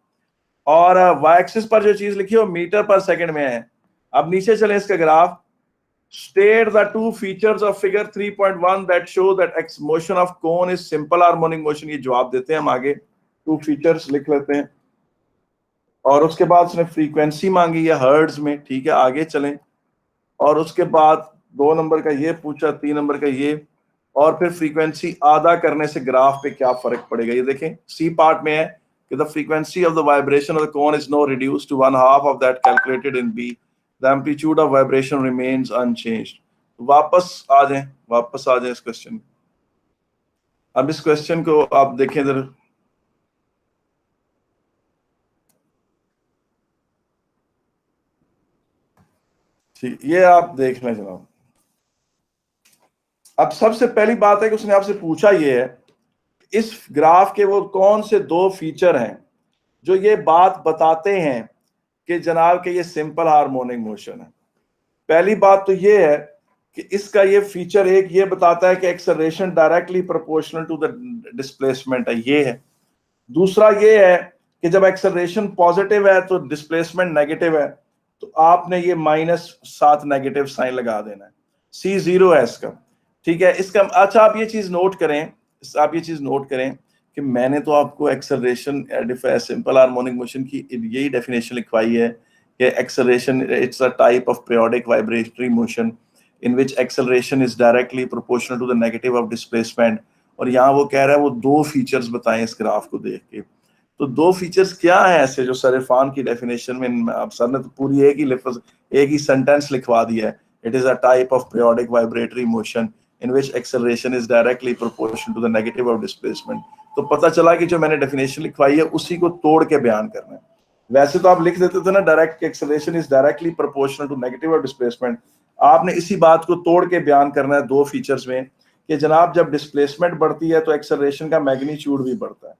और वाई एक्सिस पर जो चीज लिखी है वो मीटर पर सेकंड में है। अब नीचे चले इसका graph. State the two features of figure 3.1 that show that x motion of cone is simple harmonic motion। ये जवाब देते हैं हम आगे, टू फीचर्स लिख लेते हैं, और उसके बाद उसने फ्रीक्वेंसी मांगी है हर्ट्ज में, ठीक है, आगे चलें। और उसके बाद 2 नंबर का ये पूछा, 3 नंबर का ये, और फिर फ्रीक्वेंसी आधा करने से ग्राफ पे क्या फर्क पड़ेगा। ये देखें, सी पार्ट में है कि the frequency of the vibration of the cone is no reduced to 1/2 of that calculated in B, the amplitude of vibration remains unchanged। वापस आ जाएं इस क्वेश्चन। अब इस क्वेश्चन को आप देखें इधर, ठीक, ये आप देख लें जनाब। अब सबसे पहली बात है कि उसने आपसे पूछा ये है, इस ग्राफ के वो कौन से 2 फीचर हैं जो ये बात बताते हैं कि जनाब के ये सिंपल हार्मोनिक मोशन है। पहली बात तो ये है कि इसका ये फीचर एक ये बताता है कि acceleration directly proportional to the displacement है, ये है। दूसरा ये है कि जब एक्सेलरेशन पॉजिटिव है तो डिस्प्लेसमेंट नेगेटिव है, तो आपने ये -7 नेगेटिव साइन लगा देना है। C0 है इसका, ठीक है। इसका अच्छा, आप ये चीज नोट करें कि मैंने तो आपको एक्सेलरेशन सिंपल हार्मोनिक मोशन की यही डेफिनेशन लिखवाई है कि acceleration it's a type of periodic vibratory motion in which acceleration is directly proportional to the negative of displacement. और यहाँ वो कह रहा है वो 2 फीचर्स बताएं इस ग्राफ को देख के। तो 2 फीचर्स क्या है ऐसे जो सर इरफान की डेफिनेशन में, आप सर ने तो पूरी एक ही सेंटेंस लिखवा दिया है, it is a type of periodic vibratory motion in which acceleration is directly proportional to the negative of displacement। तो पता चला कि जो मैंने डेफिनेशन लिखवाई है उसी को तोड़ के बयान करना है। वैसे तो आप लिख देते थे ना direct acceleration is directly proportional to negative of displacement, आपने इसी बात को तोड़ के बयान करना है 2 फीचर्स में कि जनाब जब डिस्प्लेसमेंट बढ़ती है तो एक्सेलरेशन का मैग्नीट्यूड भी बढ़ता है,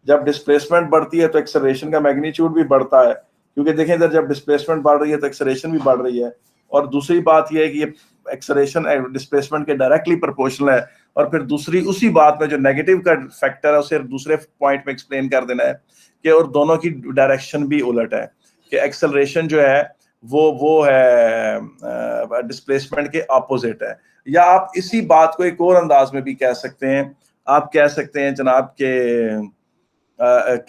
जब डिस्प्लेसमेंट बढ़ती है तो एक्सेलरेशन का मैग्नीट्यूड भी बढ़ता है, क्योंकि देखें इधर जब डिस्प्लेसमेंट बढ़ रही है तो एक्सेलरेशन भी बढ़ रही है। और दूसरी बात यह है कि ये एक्सेलरेशन डिस्प्लेसमेंट के डायरेक्टली प्रोपोर्शनल है। और फिर दूसरी उसी बात में जो नेगेटिव का फैक्टर है उसे दूसरे पॉइंट में एक्सप्लेन कर देना है कि और दोनों की डायरेक्शन भी उलट है, कि एक्सेलरेशन जो है वो है डिस्प्लेसमेंट के ऑपोजिट है। या आप इसी बात को एक और अंदाज में भी कह सकते हैं, आप कह सकते हैं जनाब के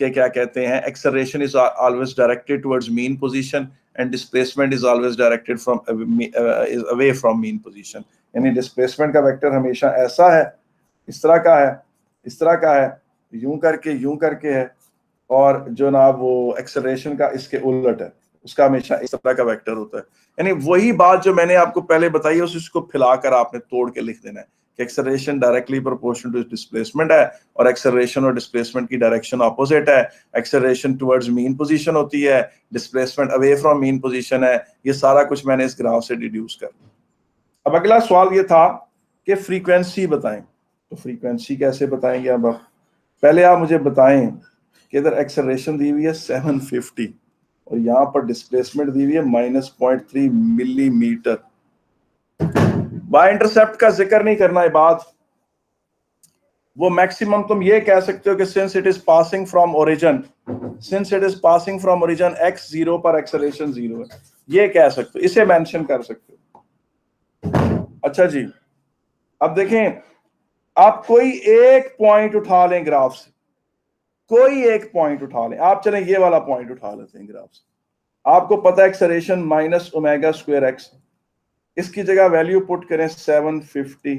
क्या कहते हैं, acceleration is always directed towards mean position and displacement is always directed from away from mean position. यानी डिस्प्लेसमेंट का वेक्टर हमेशा ऐसा है, इस तरह का है, इस तरह का है, यूं करके है, और जो ना वो एक्सेलरेशन का इसके उलट है, उसका हमेशा इस तरह का वेक्टर होता है। यानी वही बात जो मैंने आपको पहले बताई है उसको फैलाकर आपने तोड़ के लिख देना है कि acceleration directly proportional to displacement है और एक्सेलरेशन और डिस्प्लेसमेंट की डायरेक्शन ऑपोजिट है। एक्सेलरेशन टुवर्ड्स मीन पोजीशन होती है, displacement away from mean position है। ये सारा कुछ मैंने इस ग्राफ से डिड्यूस कर लिया। अब अगला सवाल ये था कि फ्रीक्वेंसी बताएं, तो फ्रीक्वेंसी कैसे बताएंगे? अब पहले आप मुझे बताएं कि इधर एक्सेलरेशन दी हुई है 750 और यहाँ पर डिस्प्लेसमेंट दी हुई है -0.3 मिलीमीटर। बाय इंटरसेप्ट का जिक्र नहीं करना है बात, वो मैक्सिमम तुम ये कह सकते हो कि since it is passing from origin x0 पर एक्सेलरेशन 0 है, ये कह सकते हो, इसे मेंशन कर सकते हो। अच्छा जी, अब देखें, आप कोई एक पॉइंट उठा लें ग्राफ से, कोई एक पॉइंट उठा लें, आप चलें ये वाला पॉइंट उठा लेते हैं ग्राफ से। आपको पता है एक्सेलरेशन -ω²x, इसकी जगह वैल्यू पुट करें 750,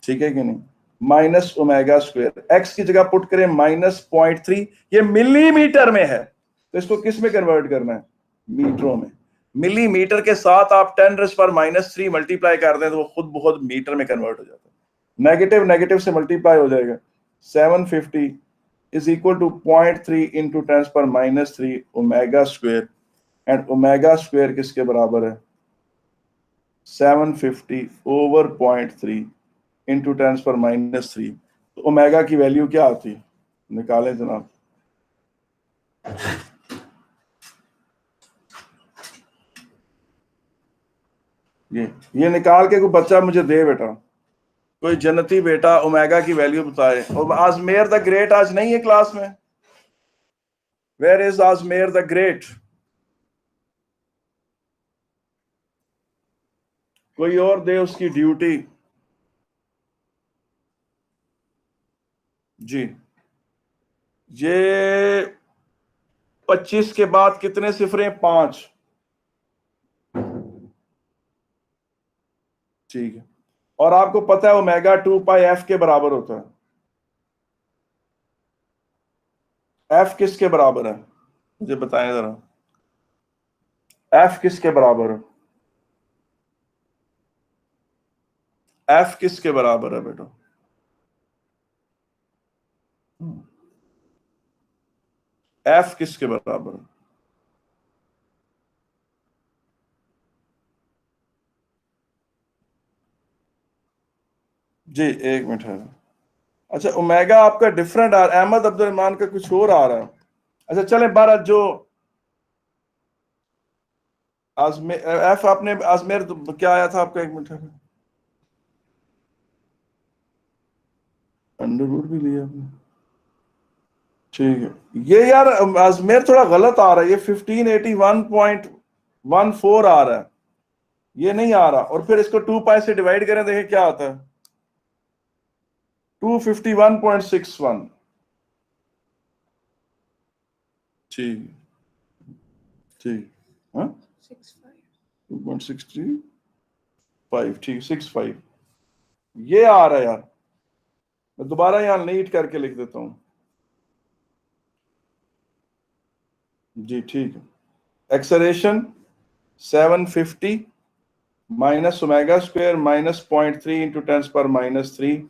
ठीक है कि नहीं? -ω², x की जगह पुट करें -0.3, ये मिलीमीटर में है, तो इसको किस में कन्वर्ट करना है? मीटरों में। मिलीमीटर के साथ आप 10⁻³ मल्टीप्लाई कर दें तो वो खुद बहुत मीटर में कन्वर्ट हो जाता है। नेगेटिव नेगेटिव से मल्टीप्लाई हो जाएगा, 750 is equal to 0.3 into 10⁻³ ω², and ω² किसके बराबर है? 750 over 0.3 into 10⁻³। तो ओमेगा की वैल्यू क्या आती है? निकालें जनाब। ये निकाल के कोई बच्चा मुझे दे बेटा, कोई जन्नती बेटा ओमेगा की वैल्यू बताए। और आजमेर द ग्रेट आज नहीं है क्लास में, where is Ajmer the great? कोई और दे उसकी ड्यूटी। जी, ये 25 के बाद कितने सिफरे? 5, ठीक है। और आपको पता है ओमेगा 2πf के बराबर होता है। एफ किसके बराबर है मुझे बताएं जरा, एफ किसके बराबर है? एफ किसके बराबर है बेटा? एफ किसके बराबर है? जी एक मिनट है। अच्छा, ओमेगा आपका डिफरेंट आ रहा है, अहमद अब्दुलरहमान का कुछ और आ रहा है। अच्छा चलें, बारह जो आजमेर एफ आपने आजमेर क्या आया था आपका? एक मिनट है, अंडरवुड भी लिया आपने, ठीक है। ये यार आजमेर थोड़ा गलत आ रहा है, ये 1581.14 आ रहा है, ये नहीं आ रहा। और फिर इसको 2π से डिवाइड करें, देखें क्या आता है, 251.61, ठीक ठीक, हाँ 2.635, ठीक 65 ये आ रहा है यार। मैं दोबारा यहां नीट करके लिख देता हूं जी, ठीक है। एक्सेलरेशन 750 -ω² -0.3 into 10⁻³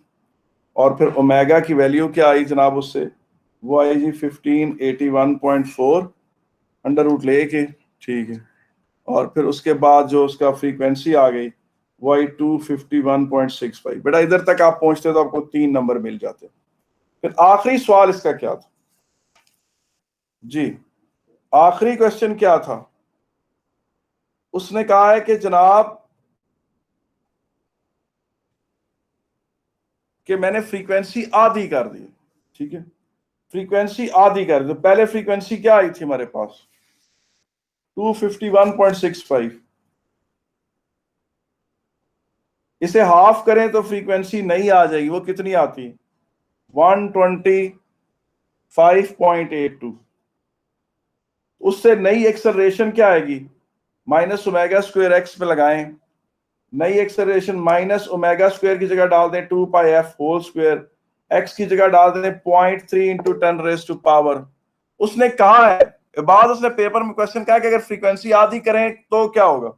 और फिर ओमेगा की वैल्यू क्या आई जनाब उससे? वो आई जी 1581.4 अंडर रूट लेके, ठीक है। और फिर उसके बाद जो उसका फ्रीक्वेंसी आ गई वाई 251.65। बेटा इधर तक आप पहुंचते तो आपको 3 नंबर मिल जाते। फिर आखिरी सवाल इसका क्या था जी, आखिरी क्वेश्चन क्या था? उसने कहा है कि जनाब कि मैंने फ्रीक्वेंसी आधी कर दी, ठीक है, फ्रीक्वेंसी आधी कर दी। तो पहले फ्रीक्वेंसी क्या आई थी हमारे पास? 251.65। इसे हाफ करें तो फ्रीक्वेंसी नहीं आ जाएगी। वो कितनी आती? 125.82। उससे नई एक्सेलरेशन क्या आएगी? माइनस ओमेगा स्क्वायर एक्स पे लगाएं, नई एक्सेलरेशन माइनस ओमेगा स्क्वायर की जगह डाल दें 2 पाई एफ होल स्क्वायर, एक्स की जगह डाल दें 0.3 इंटू 10 रेज टू पावर। उसने कहा है, बाद उसने पेपर में क्वेश्चन कहा कि अगर फ्रीक्वेंसी आधी करें तो क्या होगा?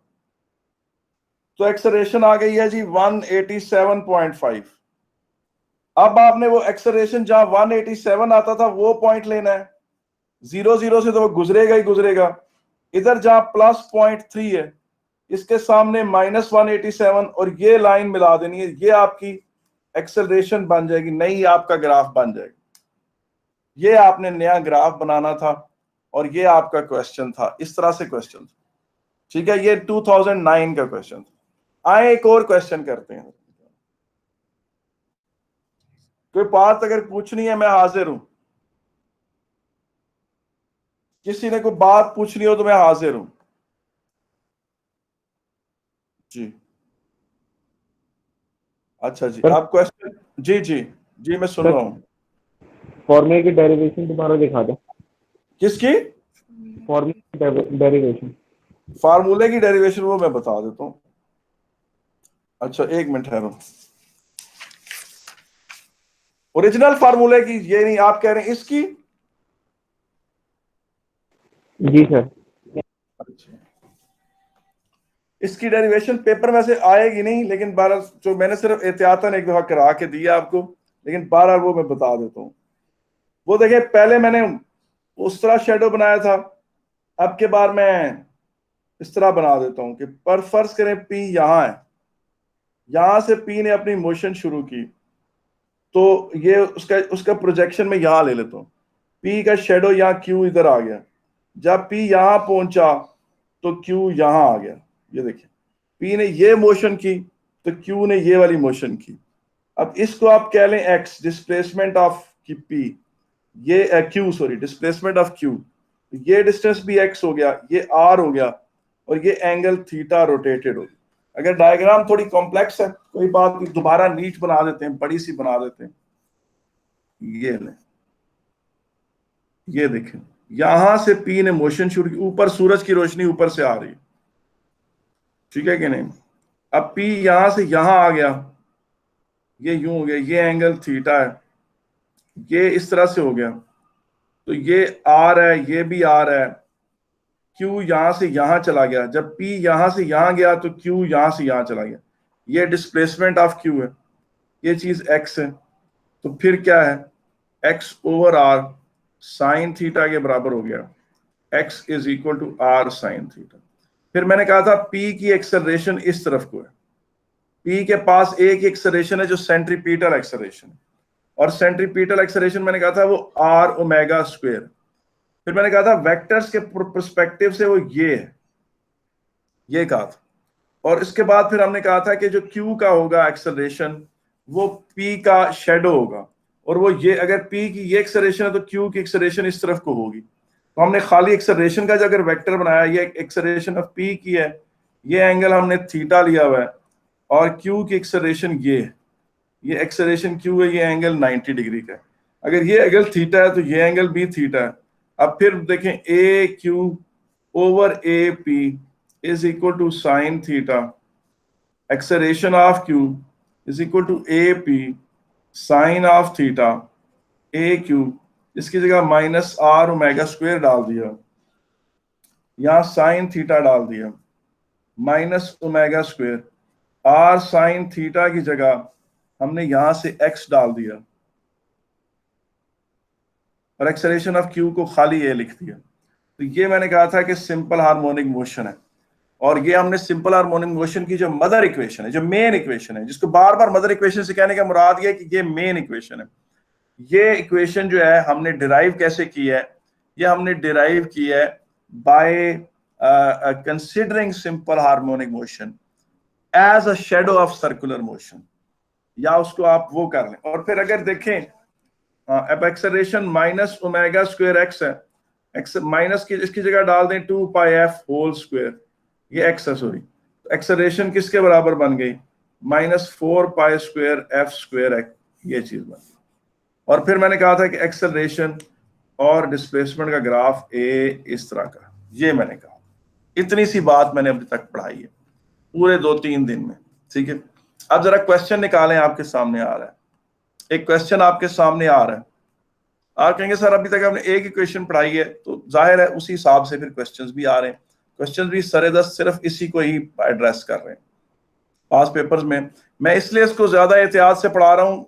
तो एक्सेलरेशन आ गई है जी 187.5। अब आपने वो एक्सेलरेशन जहां 187 आता था वो पॉइंट लेना है। 0 से तो वो गुजरेगा ही गुजरेगा। इधर जहां प्लस 0.3 है इसके सामने माइनस 187 और ये लाइन मिला देनी है। ये आपकी एक्सेलरेशन बन जाएगी, नई आपका ग्राफ बन जाएगा। ये आपने नया ग्राफ बनाना था और ये आपका क्वेश्चन था। इस तरह से क्वेश्चन था, ठीक है। ये 2009 का क्वेश्चन था। आए एक और क्वेश्चन करते हैं। कोई बात अगर पूछनी है मैं हाजिर हूं। किसी ने कोई बात पूछनी हो तो मैं हाजिर हूं जी। अच्छा जी, सर, आप क्वेश्चन। जी जी जी, मैं सुन सर रहा हूं। फॉर्मूले की डेरिवेशन दोबारा दिखा दो। किसकी? फॉर्मूले की डेरिवेशन। फार्मूले की डेरिवेशन वो मैं बता देता हूं। अच्छा एक मिनट ठहरो। ओरिजिनल फार्मूले की ये नहीं, आप कह रहे हैं इसकी? जी सर। अच्छा, इसकी डेरिवेशन पेपर में से आएगी नहीं, लेकिन 12 जो मैंने सिर्फ एहतियातन एक दफा करा के दिया आपको, लेकिन 12 वो मैं बता देता हूँ। वो देखिए, पहले मैंने उस तरह शेडो बनाया था, अब के बार मैं इस तरह बना देता हूँ कि पर फर्ज करें पी यहां है, यहां से पी ने अपनी मोशन शुरू की, तो ये उसका उसका प्रोजेक्शन में यहां ले लेता हूँ। पी का शेडो यहाँ क्यू इधर आ गया। जब पी यहां पहुंचा तो क्यू यहां आ गया। ये देखिए, पी ने ये मोशन की तो क्यू ने ये वाली मोशन की। अब इसको आप कह लें एक्स, डिस्प्लेसमेंट ऑफ की पी, ये Q, sorry, displacement of Q. ये डिस्टेंस भी एक्स हो गया, ये आर हो गया, और ये एंगल थीटा रोटेटेड हो गया। अगर डायग्राम थोड़ी कॉम्प्लेक्स है कोई बात नहीं, दोबारा नीट बना देते हैं, बड़ी सी बना देते हैं। ये ले, ये देखें, यहां से पी ने मोशन शुरू की, ऊपर सूरज की रोशनी ऊपर से आ रही है, ठीक है कि नहीं। अब पी यहां से यहां आ गया, ये यूं हो गया, ये एंगल थीटा है, ये इस तरह से हो गया, तो ये आर है, ये भी आर है। क्यू यहां से यहां चला गया, जब पी यहां से यहां गया तो क्यू यहां से यहां चला गया। ये डिस्प्लेसमेंट ऑफ क्यू है, ये चीज एक्स है। तो फिर क्या है, X over R sine theta के बराबर हो गया। X is equal to R sine theta. फिर मैंने कहा था पी की एक्सेलरेशन इस तरफ को है, पी के पास एक एक्सेलरेशन है जो सेंट्रीपिटल एक्सेलरेशन, और सेंट्रीपिटल एक्सेलरेशन मैंने कहा था वो आर ओमेगा स्क्वायर। फिर मैंने कहा था वेक्टर्स के पर्सपेक्टिव से वो ये है, ये कहा था। और इसके बाद फिर हमने कहा था कि जो क्यू का होगा एक्सेलरेशन वो पी का शेडो होगा, और वो ये अगर पी की ये एक्सेलरेशन है तो क्यू की एक्सेलरेशन इस तरफ को होगी। तो हमने खाली एक्सेलरेशन का जो अगर वेक्टर बनाया, ये एक्सेलरेशन ऑफ पी की है, ये एंगल हमने थीटा लिया हुआ है, और क्यू की एक्सेलरेशन ये है, ये एक्सेलरेशन क्यू है, ये एंगल 90 डिग्री का है। अगर ये एंगल थीटा है तो ये एंगल भी थीटा है। अब फिर देखें, A Q over A P is equal to sine theta, acceleration of Q is equal to A P sine of theta A Q. इसकी जगह माइनस आर ओमेगा स्क्वायर डाल दिया, यहां साइन थीटा डाल दिया, minus omega square, R sine theta की जगह हमने यहां से एक्स डाल दिया, और एक्सेलरेशन ऑफ क्यू को खाली ए लिख दिया। तो ये मैंने कहा था कि सिंपल हार्मोनिक मोशन है। और ये हमने सिंपल हार्मोनिक मोशन की जो मदर इक्वेशन है, जो मेन इक्वेशन है, जिसको बार बार मदर इक्वेशन से कहने का मुराद ये कि ये मेन इक्वेशन है, ये इक्वेशन जो है हमने डिराइव कैसे की है? ये हमने डिराइव की है by considering simple harmonic motion as a shadow of circular motion, या उसको आप वो कर लें। और फिर अगर देखें अब acceleration minus omega square x है, एक्स माइनस की इसकी जगह डाल दें 2 पाई एफ होल स्क्वायर, ये एक्स है सॉरी, तो एक्सेलरेशन किसके बराबर बन गई? Minus 4 pi square F square x, ये चीज बन गई। और फिर मैंने कहा था कि एक्सेलरेशन और डिस्प्लेसमेंट का ग्राफ ए इस तरह का, ये मैंने कहा। इतनी सी बात मैंने अभी तक पढ़ाई है पूरे 2-3 दिन में, ठीक है। अब जरा क्वेश्चन निकालें, आपके सामने आ रहा है एक क्वेश्चन, आपके सामने आ रहा है। आप कहेंगे सर अभी तक हमने एक इक्वेशन पढ़ाई है, तो जाहिर है उसी हिसाब से फिर क्वेश्चंस भी आ रहे हैं। क्वेश्चंस भी सरेदस्त सिर्फ इसी को ही एड्रेस कर रहे हैं पास पेपर्स में। मैं इसलिए इसको ज्यादा एहतियात से पढ़ा रहा हूं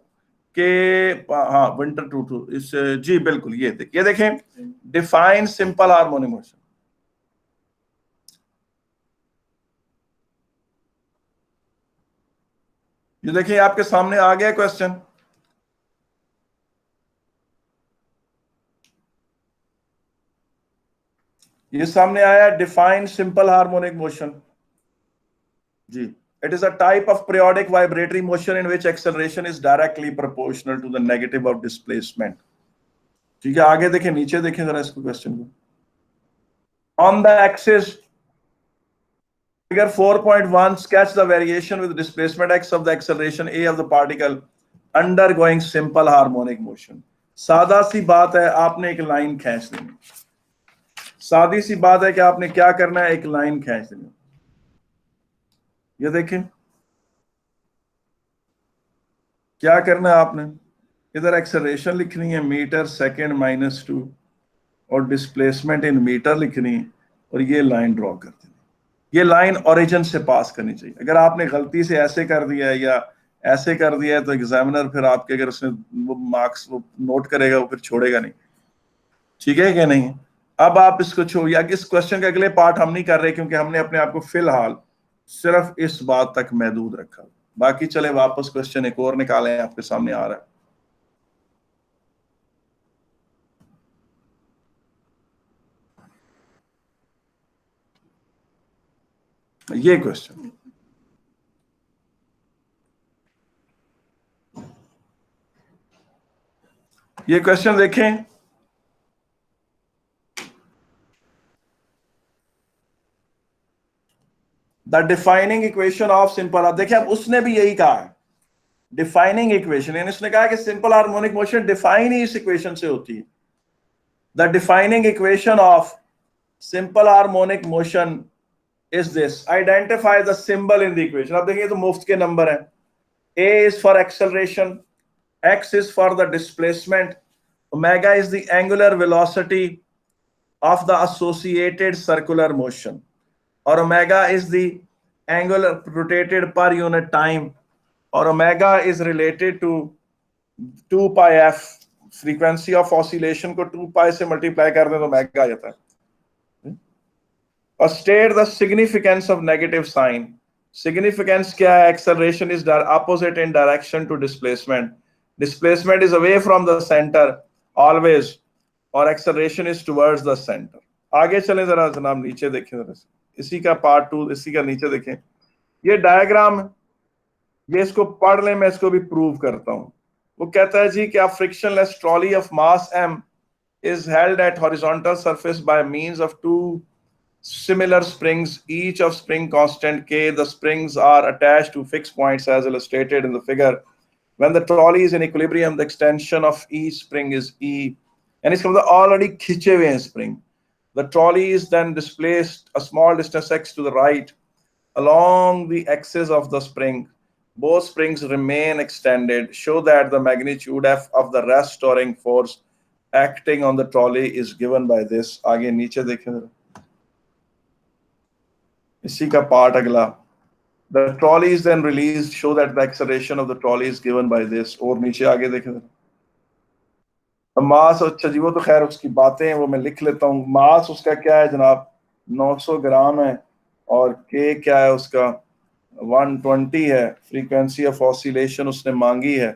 कि हाँ विंटर टू इस, जी बिल्कुल, ये देखें डिफाइन सिंपल हार्मोनिक मोशन। ये देखिए आपके सामने आ गया क्वेश्चन। ये सामने आया डिफाइन सिंपल हार्मोनिक मोशन जी। It is a type of periodic vibratory motion in which acceleration is directly proportional to the negative of displacement। ठीक है, आगे देखें, नीचे देखें जरा इसको क्वेश्चन को। On the axis figure 4.1 sketch the variation with displacement x of the acceleration a of the particle undergoing simple harmonic motion। सादा सी बात है, आपने एक लाइन खींच देनी। सादी सी बात है कि आपने क्या करना है, एक लाइन खींच देनी। ये देखें क्या करना है आपने, इधर एक्सेलरेशन लिखनी है मीटर सेकेंड माइनस 2 और डिस्प्लेसमेंट इन मीटर लिखनी है, और ये लाइन ड्रॉ कर देनी। ये लाइन ओरिजिन से पास करनी चाहिए। अगर आपने गलती से ऐसे कर दिया है या ऐसे कर दिया है तो एग्जामिनर फिर आपके, अगर उसने वो मार्क्स वो नोट करेगा, वो फिर छोड़ेगा नहीं, ठीक है कि नहीं। अब आप इसको छोड़िए, इस क्वेश्चन के अगले पार्ट हम नहीं कर रहे क्योंकि हमने अपने आप को फिलहाल सिर्फ इस बात तक महदूद रखा। बाकी चले वापस क्वेश्चन एक और निकालें, आपके सामने आ रहा है ये क्वेश्चन। ये क्वेश्चन देखें, the defining equation of simple, देखिए अब उसने भी यही कहा है डिफाइनिंग इक्वेशन, यानी उसने कहा कि सिंपल हार्मोनिक मोशन डिफाइन ही इस इक्वेशन से होती है। The defining equation of simple harmonic motion is this, identify the symbol in the equation. अब देखिए तो मुफ्त के नंबर है। A is for acceleration, x is for the displacement, omega is the angular velocity of the associated circular motion, or omega is the angular rotated per unit time, or omega is related to 2 pi f, frequency of oscillation को 2 pi से multiply कर दें तो omega आ जाता है। और state the significance of negative sign। significance क्या है? acceleration is opposite in direction to displacement, displacement is away from the center always, और acceleration is towards the center। आगे चलें जरा जनाब, नीचे देखें जरा, इसी का पार्ट 2, इसी का नीचे देखें। ये डायग्राम, ये इसको पढ़ लें, मैं इसको भी प्रूव करता हूं। वो कहता है जी कि a frictionless trolley of mass m is held at horizontal surface by means of 2 similar springs, each of spring constant k. The springs are attached to fixed points as illustrated in the figure. When the trolley is in equilibrium, the extension of each spring is E, and it's already खींचे हुए हैं spring. The trolley is then displaced a small distance x to the right along the axis of the spring. Both springs remain extended. Show that the magnitude f of the restoring force acting on the trolley is given by this। आगे नीचे देखें, इसी का part अगला। The trolley is then released, show that the acceleration of the trolley is given by this। और नीचे आगे देखें, मास, अच्छा जी वो तो खैर उसकी बातें हैं, वो मैं लिख लेता हूँ। मास उसका क्या है जनाब, 900 ग्राम है, और के क्या है उसका 120 है, फ्रीक्वेंसी ऑफ ऑसिलेशन उसने मांगी है।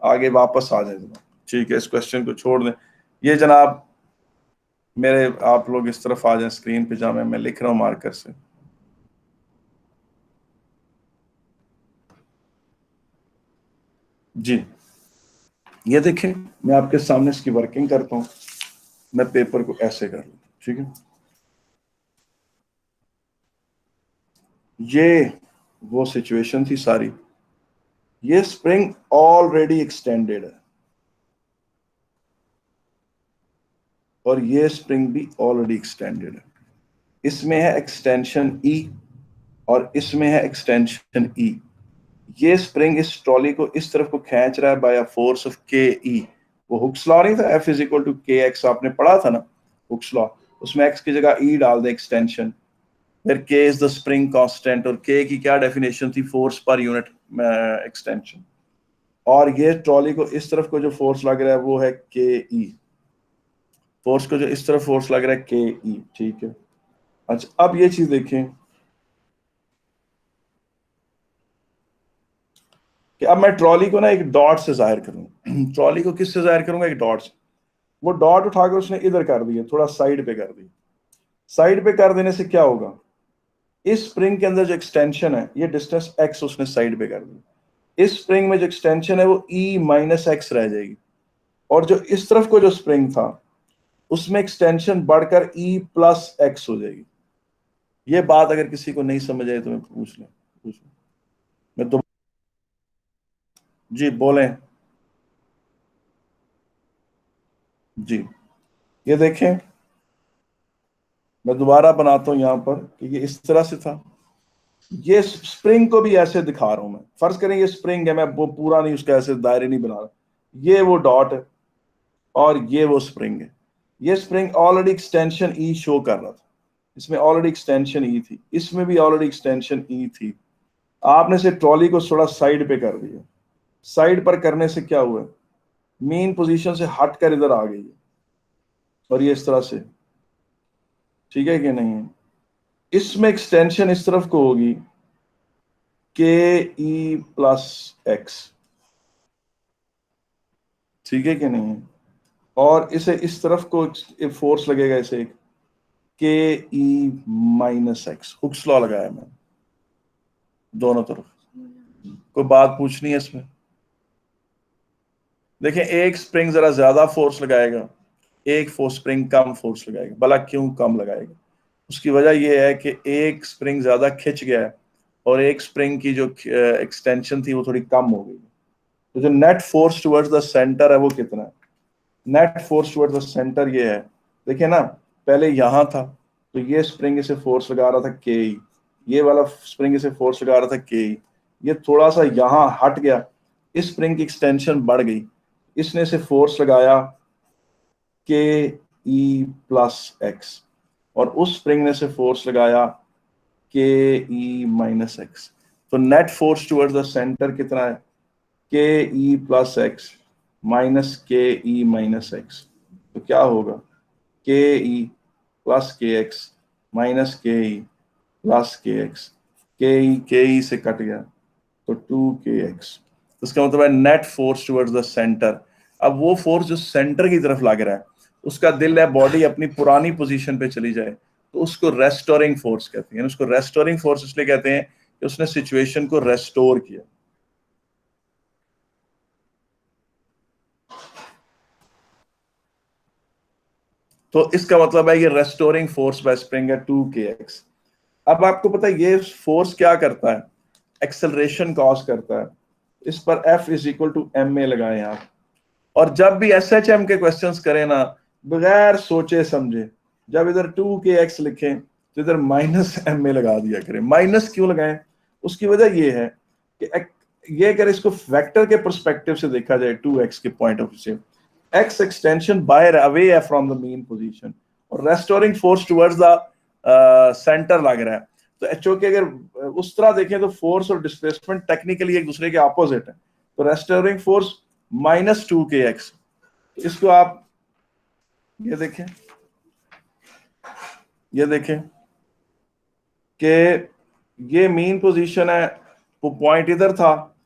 आगे वापस आ जाए जनाब, ठीक है, इस क्वेश्चन को छोड़ दें। ये जनाब मेरे, आप लोग इस तरफ आ जाए स्क्रीन पे, जहाँ मैं लिख रहा हूँ मार्कर से। जी ये देखें, मैं आपके सामने इसकी वर्किंग करता हूँ। मैं पेपर को ऐसे कर लूँ, ठीक है। ये वो सिचुएशन थी सारी। ये स्प्रिंग ऑलरेडी एक्सटेंडेड है और ये स्प्रिंग भी ऑलरेडी एक्सटेंडेड है। इसमें है एक्सटेंशन ई और इसमें है एक्सटेंशन ई। ये स्प्रिंग इस ट्रॉली को इस तरफ को खींच रहा है बाय अ फोर्स ऑफ के ई। वो हुक्स लॉ नहीं था, एफ इज इक्वल टू के एक्स, आपने पढ़ा था ना हुक्स लॉ। उसमें एक्स की जगह ई डाल दे एक्सटेंशन, फिर के इज द स्प्रिंग कांस्टेंट, और के की क्या डेफिनेशन थी, फोर्स पर यूनिट एक्सटेंशन। और ये ट्रॉली को इस तरफ को जो फोर्स लग रहा है वो है के ई, फोर्स को जो इस तरफ फोर्स लग रहा है के ई, ठीक है। अच्छा अब ये चीज देखें कि अब मैं ट्रॉली को ना एक डॉट से जाहिर करूंगा। ट्रॉली को किससे जाहिर करूंगा, एक डॉट से। वो डॉट उठाकर उसने इधर कर दिया, थोड़ा साइड पे कर दिया। साइड पे कर देने से क्या होगा, इस स्प्रिंग के अंदर जो एक्सटेंशन है, ये डिस्टेंस एक्स उसने साइड पे कर दी। इस स्प्रिंग में जो एक्सटेंशन है वो ई माइनस एक्स रह जाएगी, और जो इस तरफ को जो स्प्रिंग था उसमें एक्सटेंशन बढ़कर ई प्लस एक्स हो जाएगी। ये बात अगर किसी को नहीं समझ आए तो मैं पूछ लें, मैं तो जी बोलें। जी ये देखें, मैं दोबारा बनाता हूं यहां पर कि ये इस तरह से था। ये स्प्रिंग को भी ऐसे दिखा रहा हूं मैं। फर्ज करें ये स्प्रिंग है, मैं वो पूरा नहीं उसका ऐसे दायरे नहीं बना रहा। ये वो डॉट है और ये वो स्प्रिंग है। ये स्प्रिंग ऑलरेडी एक्सटेंशन ई शो कर रहा था, इसमें ऑलरेडी एक्सटेंशन ई थी, इसमें भी ऑलरेडी एक्सटेंशन ई थी। आपने से ट्रॉली को थोड़ा साइड पे कर दिया। साइड पर करने से क्या हुआ, मेन पोजीशन से हट कर इधर आ गई है, और ये इस तरह से, ठीक है कि नहीं है। इसमें एक्सटेंशन इस तरफ को होगी के ई प्लस एक्स, ठीक है कि नहीं है। और इसे इस तरफ को फोर्स लगेगा, इसे के E minus x, Hooke's law लगाया मैंने दोनों तरफ। कोई बात पूछनी है इसमें? देखें, एक स्प्रिंग जरा ज्यादा फोर्स लगाएगा, एक स्प्रिंग कम फोर्स लगाएगा। भला क्यों कम लगाएगा? उसकी वजह यह है कि एक स्प्रिंग ज्यादा खिंच गया है और एक स्प्रिंग की जो एक्सटेंशन थी वो थोड़ी कम हो गई। तो जो net force towards the centre है वो कितना है? Net force towards the centre ये है, देखिए ना, पहले यहां था तो ये स्प्रिंग इसे फोर्स लगा रहा था के ई, ये वाला स्प्रिंग इसे फोर्स लगा रहा था के ई। ये थोड़ा सा यहां हट गया, इस स्प्रिंग की एक्सटेंशन बढ़ गई, इसने इसे फोर्स लगाया के ई प्लस एक्स, और उस स्प्रिंग ने से फोर्स लगाया के ई माइनस एक्स। तो net force towards the centre कितना है, के ई प्लस एक्स माइनस के ई माइनस एक्स। तो क्या होगा, के ई प्लस के एक्स माइनस के ई प्लस के एक्स। के ई से कट गया तो 2kx। इसका मतलब है net force towards the centre. अब वो फोर्स जो सेंटर की तरफ लग रहा है, उसका दिल है बॉडी अपनी पुरानी पोजीशन पे चली जाए, तो उसको रेस्टोरिंग फोर्स कहते हैं। उसको रेस्टोरिंग फोर्स इसलिए कहते हैं कि उसने सिचुएशन को रेस्टोर किया। तो इसका मतलब है ये रेस्टोरिंग फोर्स बाय स्प्रिंग है 2kx। अब आपको पता है ये फोर्स क्या करता है, एक्सेलरेशन कॉज करता है। इस पर F is equal to M A लगाएं आप। और जब भी SHM के क्वेश्चंस करें ना, बगैर सोचे समझे, जब इधर 2kx लिखें तो इधर माइनस एम ए लगा दिया करें। माइनस क्यों लगाएं? उसकी वजह ये है कि ये अगर इसको वेक्टर के परस्पेक्टिव से देखा जाए 2x के पॉइंट ऑफ व्यू से, x एक्सटेंशन बाहर अवे है फ्रॉम द मेन पोजीशन, और restoring force towards the centre लग रहा है। तो चूंकि अगर उस तरह देखें तो फोर्स और डिस्प्लेसमेंट टेक्निकली एक दूसरे के ऑपोजिट है। तो रेस्टोरिंग फोर्स माइनस 2kx, इसको आप ये देखें, ये देखें, कि ये मीन पोजीशन है, वो पॉइंट इधर था,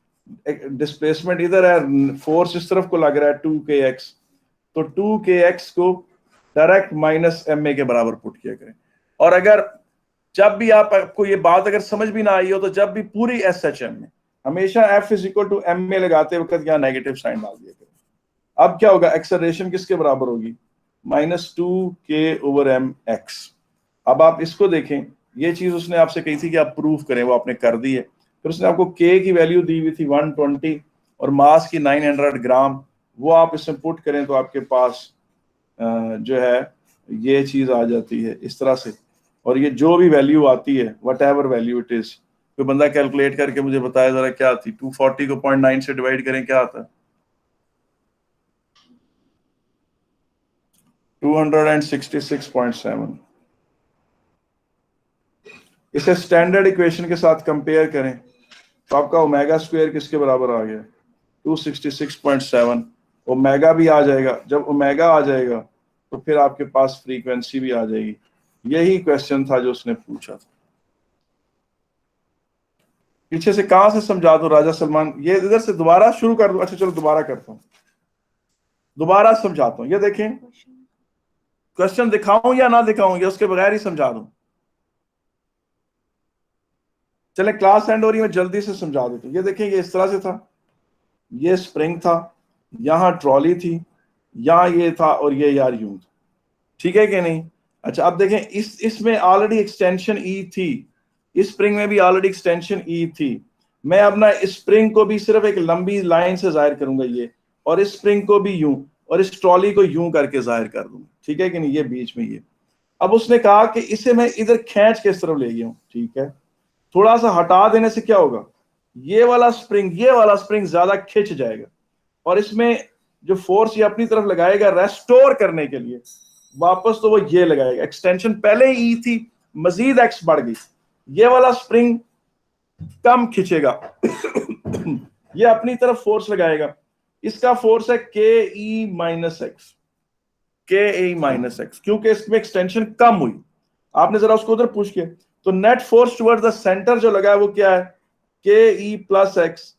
डिस्प्लेसमेंट इधर है, फोर्स इस तरफ को लग रहा है 2kx, तो 2kx को डायरेक्ट माइनस ma के बराबर पुट किया करें। और अगर जब भी आपको ये बात अगर समझ भी ना आई हो, तो जब भी पूरी SHM में हमेशा F is equal to ma लगाते वक्त यहाँ नेगेटिव साइन डाल दिया करें। अब क्या होगा, एक्सेलरेशन किसके बराबर होगी, -2k/mx। अब आप इसको देखें, ये चीज उसने आपसे कही थी कि आप प्रूफ करें, वो आपने कर दी है। फिर उसने आपको k की वैल्यू दी हुई थी 120 और मास की 900 ग्राम, वो आप इसमें पुट करें तो आपके पास जो है ये चीज आ जाती है इस तरह से। और ये जो भी वैल्यू आती है, what ever value it is, कोई बंदा कैलकुलेट करके मुझे बताया जरा क्या आती, 240 को 0.9 से डिवाइड करें क्या आता है, 266.7। इसे स्टैंडर्ड इक्वेशन के साथ कंपेयर करें तो आपका ओमेगा स्क्वायर किसके बराबर आ गया, 266.7। ओमेगा भी आ जाएगा, जब ओमेगा आ जाएगा तो फिर आपके पास फ्रीक्वेंसी भी आ जाएगी। यही क्वेश्चन था जो उसने पूछा था। पीछे से कहां से समझा दो राजा सलमान, ये इधर से दोबारा शुरू कर दो। अच्छा चलो दोबारा करता हूं, दोबारा समझाता हूं। ये देखें, क्वेश्चन दिखाऊं या ना दिखाऊं, या उसके बगैर ही समझा दूं। चले क्लास एंड हो रही है, मैं जल्दी से समझा देता हूं। ये देखें, ये इस तरह से था, ये स्प्रिंग था, यहां ट्रॉली थी, यहां ये था, और ये यार यूं था, ठीक है कि नहीं। अच्छा अब देखें, इसमें ऑलरेडी एक्सटेंशन ई थी, इस स्प्रिंग में भी ऑलरेडी एक्सटेंशन ई थी। मैं अपना इस स्प्रिंग को भी सिर्फ एक लंबी लाइन से जाहिर करूंगा ये, और इस स्प्रिंग को भी यूं, और इस ट्रॉली को यूं करके जाहिर कर दूंगा, ठीक है कि नहीं, ये बीच में ये। अब उसने कहा कि इसे मैं इधर खींच के इस तरफ ले गया हूं, ठीक है, थोड़ा सा हटा देने से क्या होगा, ये वाला स्प्रिंग ज्यादा खिंच जाएगा, और इसमें जो फोर्स ये अपनी तरफ लगाएगा रेस्टोर करने के लिए वापस, तो वो ये लगाएगा। एक्सटेंशन पहले ही ई थी, मजीद एक्स बढ़ गई, ये वाला स्प्रिंग कम खिंचेगा ये अपनी तरफ फोर्स लगाएगा, इसका फोर्स है ke-x, ke-x, क्योंकि इसमें एक्सटेंशन कम हुई। आपने जरा उसको उधर पुश किया, तो net force toward the centre जो लगा है वो क्या है, ke+x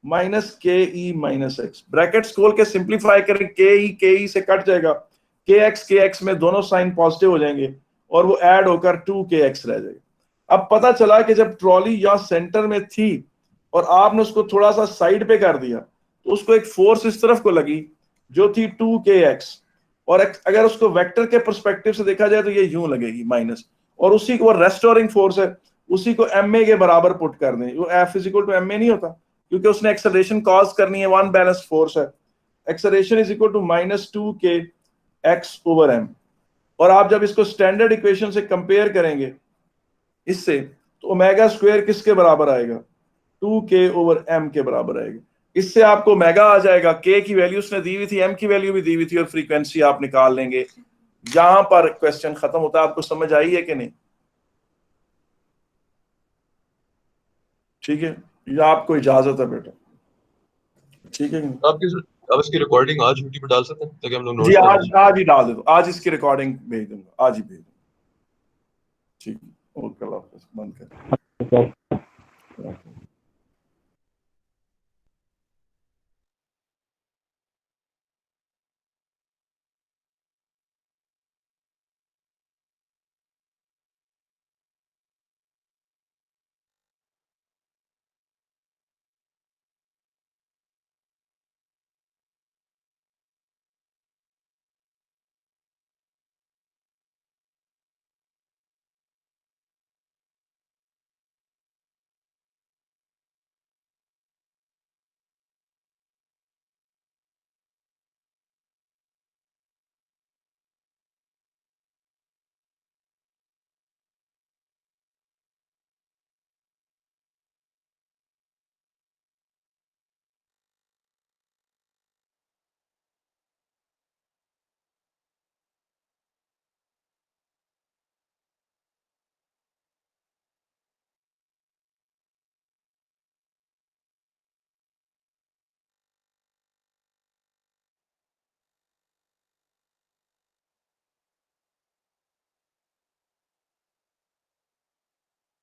माइनस ke-x। ब्रैकेट्स खोल के सिंप्लीफाई करें, ke से कट जाएगा, kx में दोनों साइन पॉजिटिव हो जाएंगे, और वो ऐड होकर 2kx रह जाएगा। अब पता चला कि जब ट्रॉली यहां सेंटर में थी और आपने उसको थोड़ा सा साइड पे कर दिया, तो उसको एक फोर्स इस तरफ को लगी जो थी 2kx, और अगर उसको वेक्टर के पर्सपेक्टिव से देखा जाए तो ये यूं लगेगी माइनस, और उसी को रेस्टोरिंग फोर्स है, उसी को ma के बराबर पुट कर दें। वो F is equal to ma नहीं होता, क्योंकि उसने एक्सेलरेशन कॉज करनी है, वन बैलेंस फोर्स है, acceleration is equal to -2kx/m। और आप जब इसको स्टैंडर्ड इक्वेशन से कंपेयर करेंगे इससे, तो ओमेगा स्क्वायर किसके बराबर आएगा, 2k/m के बराबर आएगा। इससे आपको ओमेगा आ जाएगा, k की वैल्यू उसने दी हुई थी, m की वैल्यू भी दी हुई थी, और फ्रीक्वेंसी आप निकाल लेंगे। यहां पर क्वेश्चन खत्म होता है। आपको समझ आई है कि नहीं, ठीक है, ये आपको इजाजत है बेटा, ठीक है। आप इसकी रिकॉर्डिंग आज यूट्यूब पे डाल सकते हैं ताकि हम लोग जी नोट्स आज ही डाल दे दो, आज इसकी रिकॉर्डिंग भेज दूंगा, आज ही भेज दूंगा, ठीक है। ओके, अल्लाह हाफिज़, बंद कर।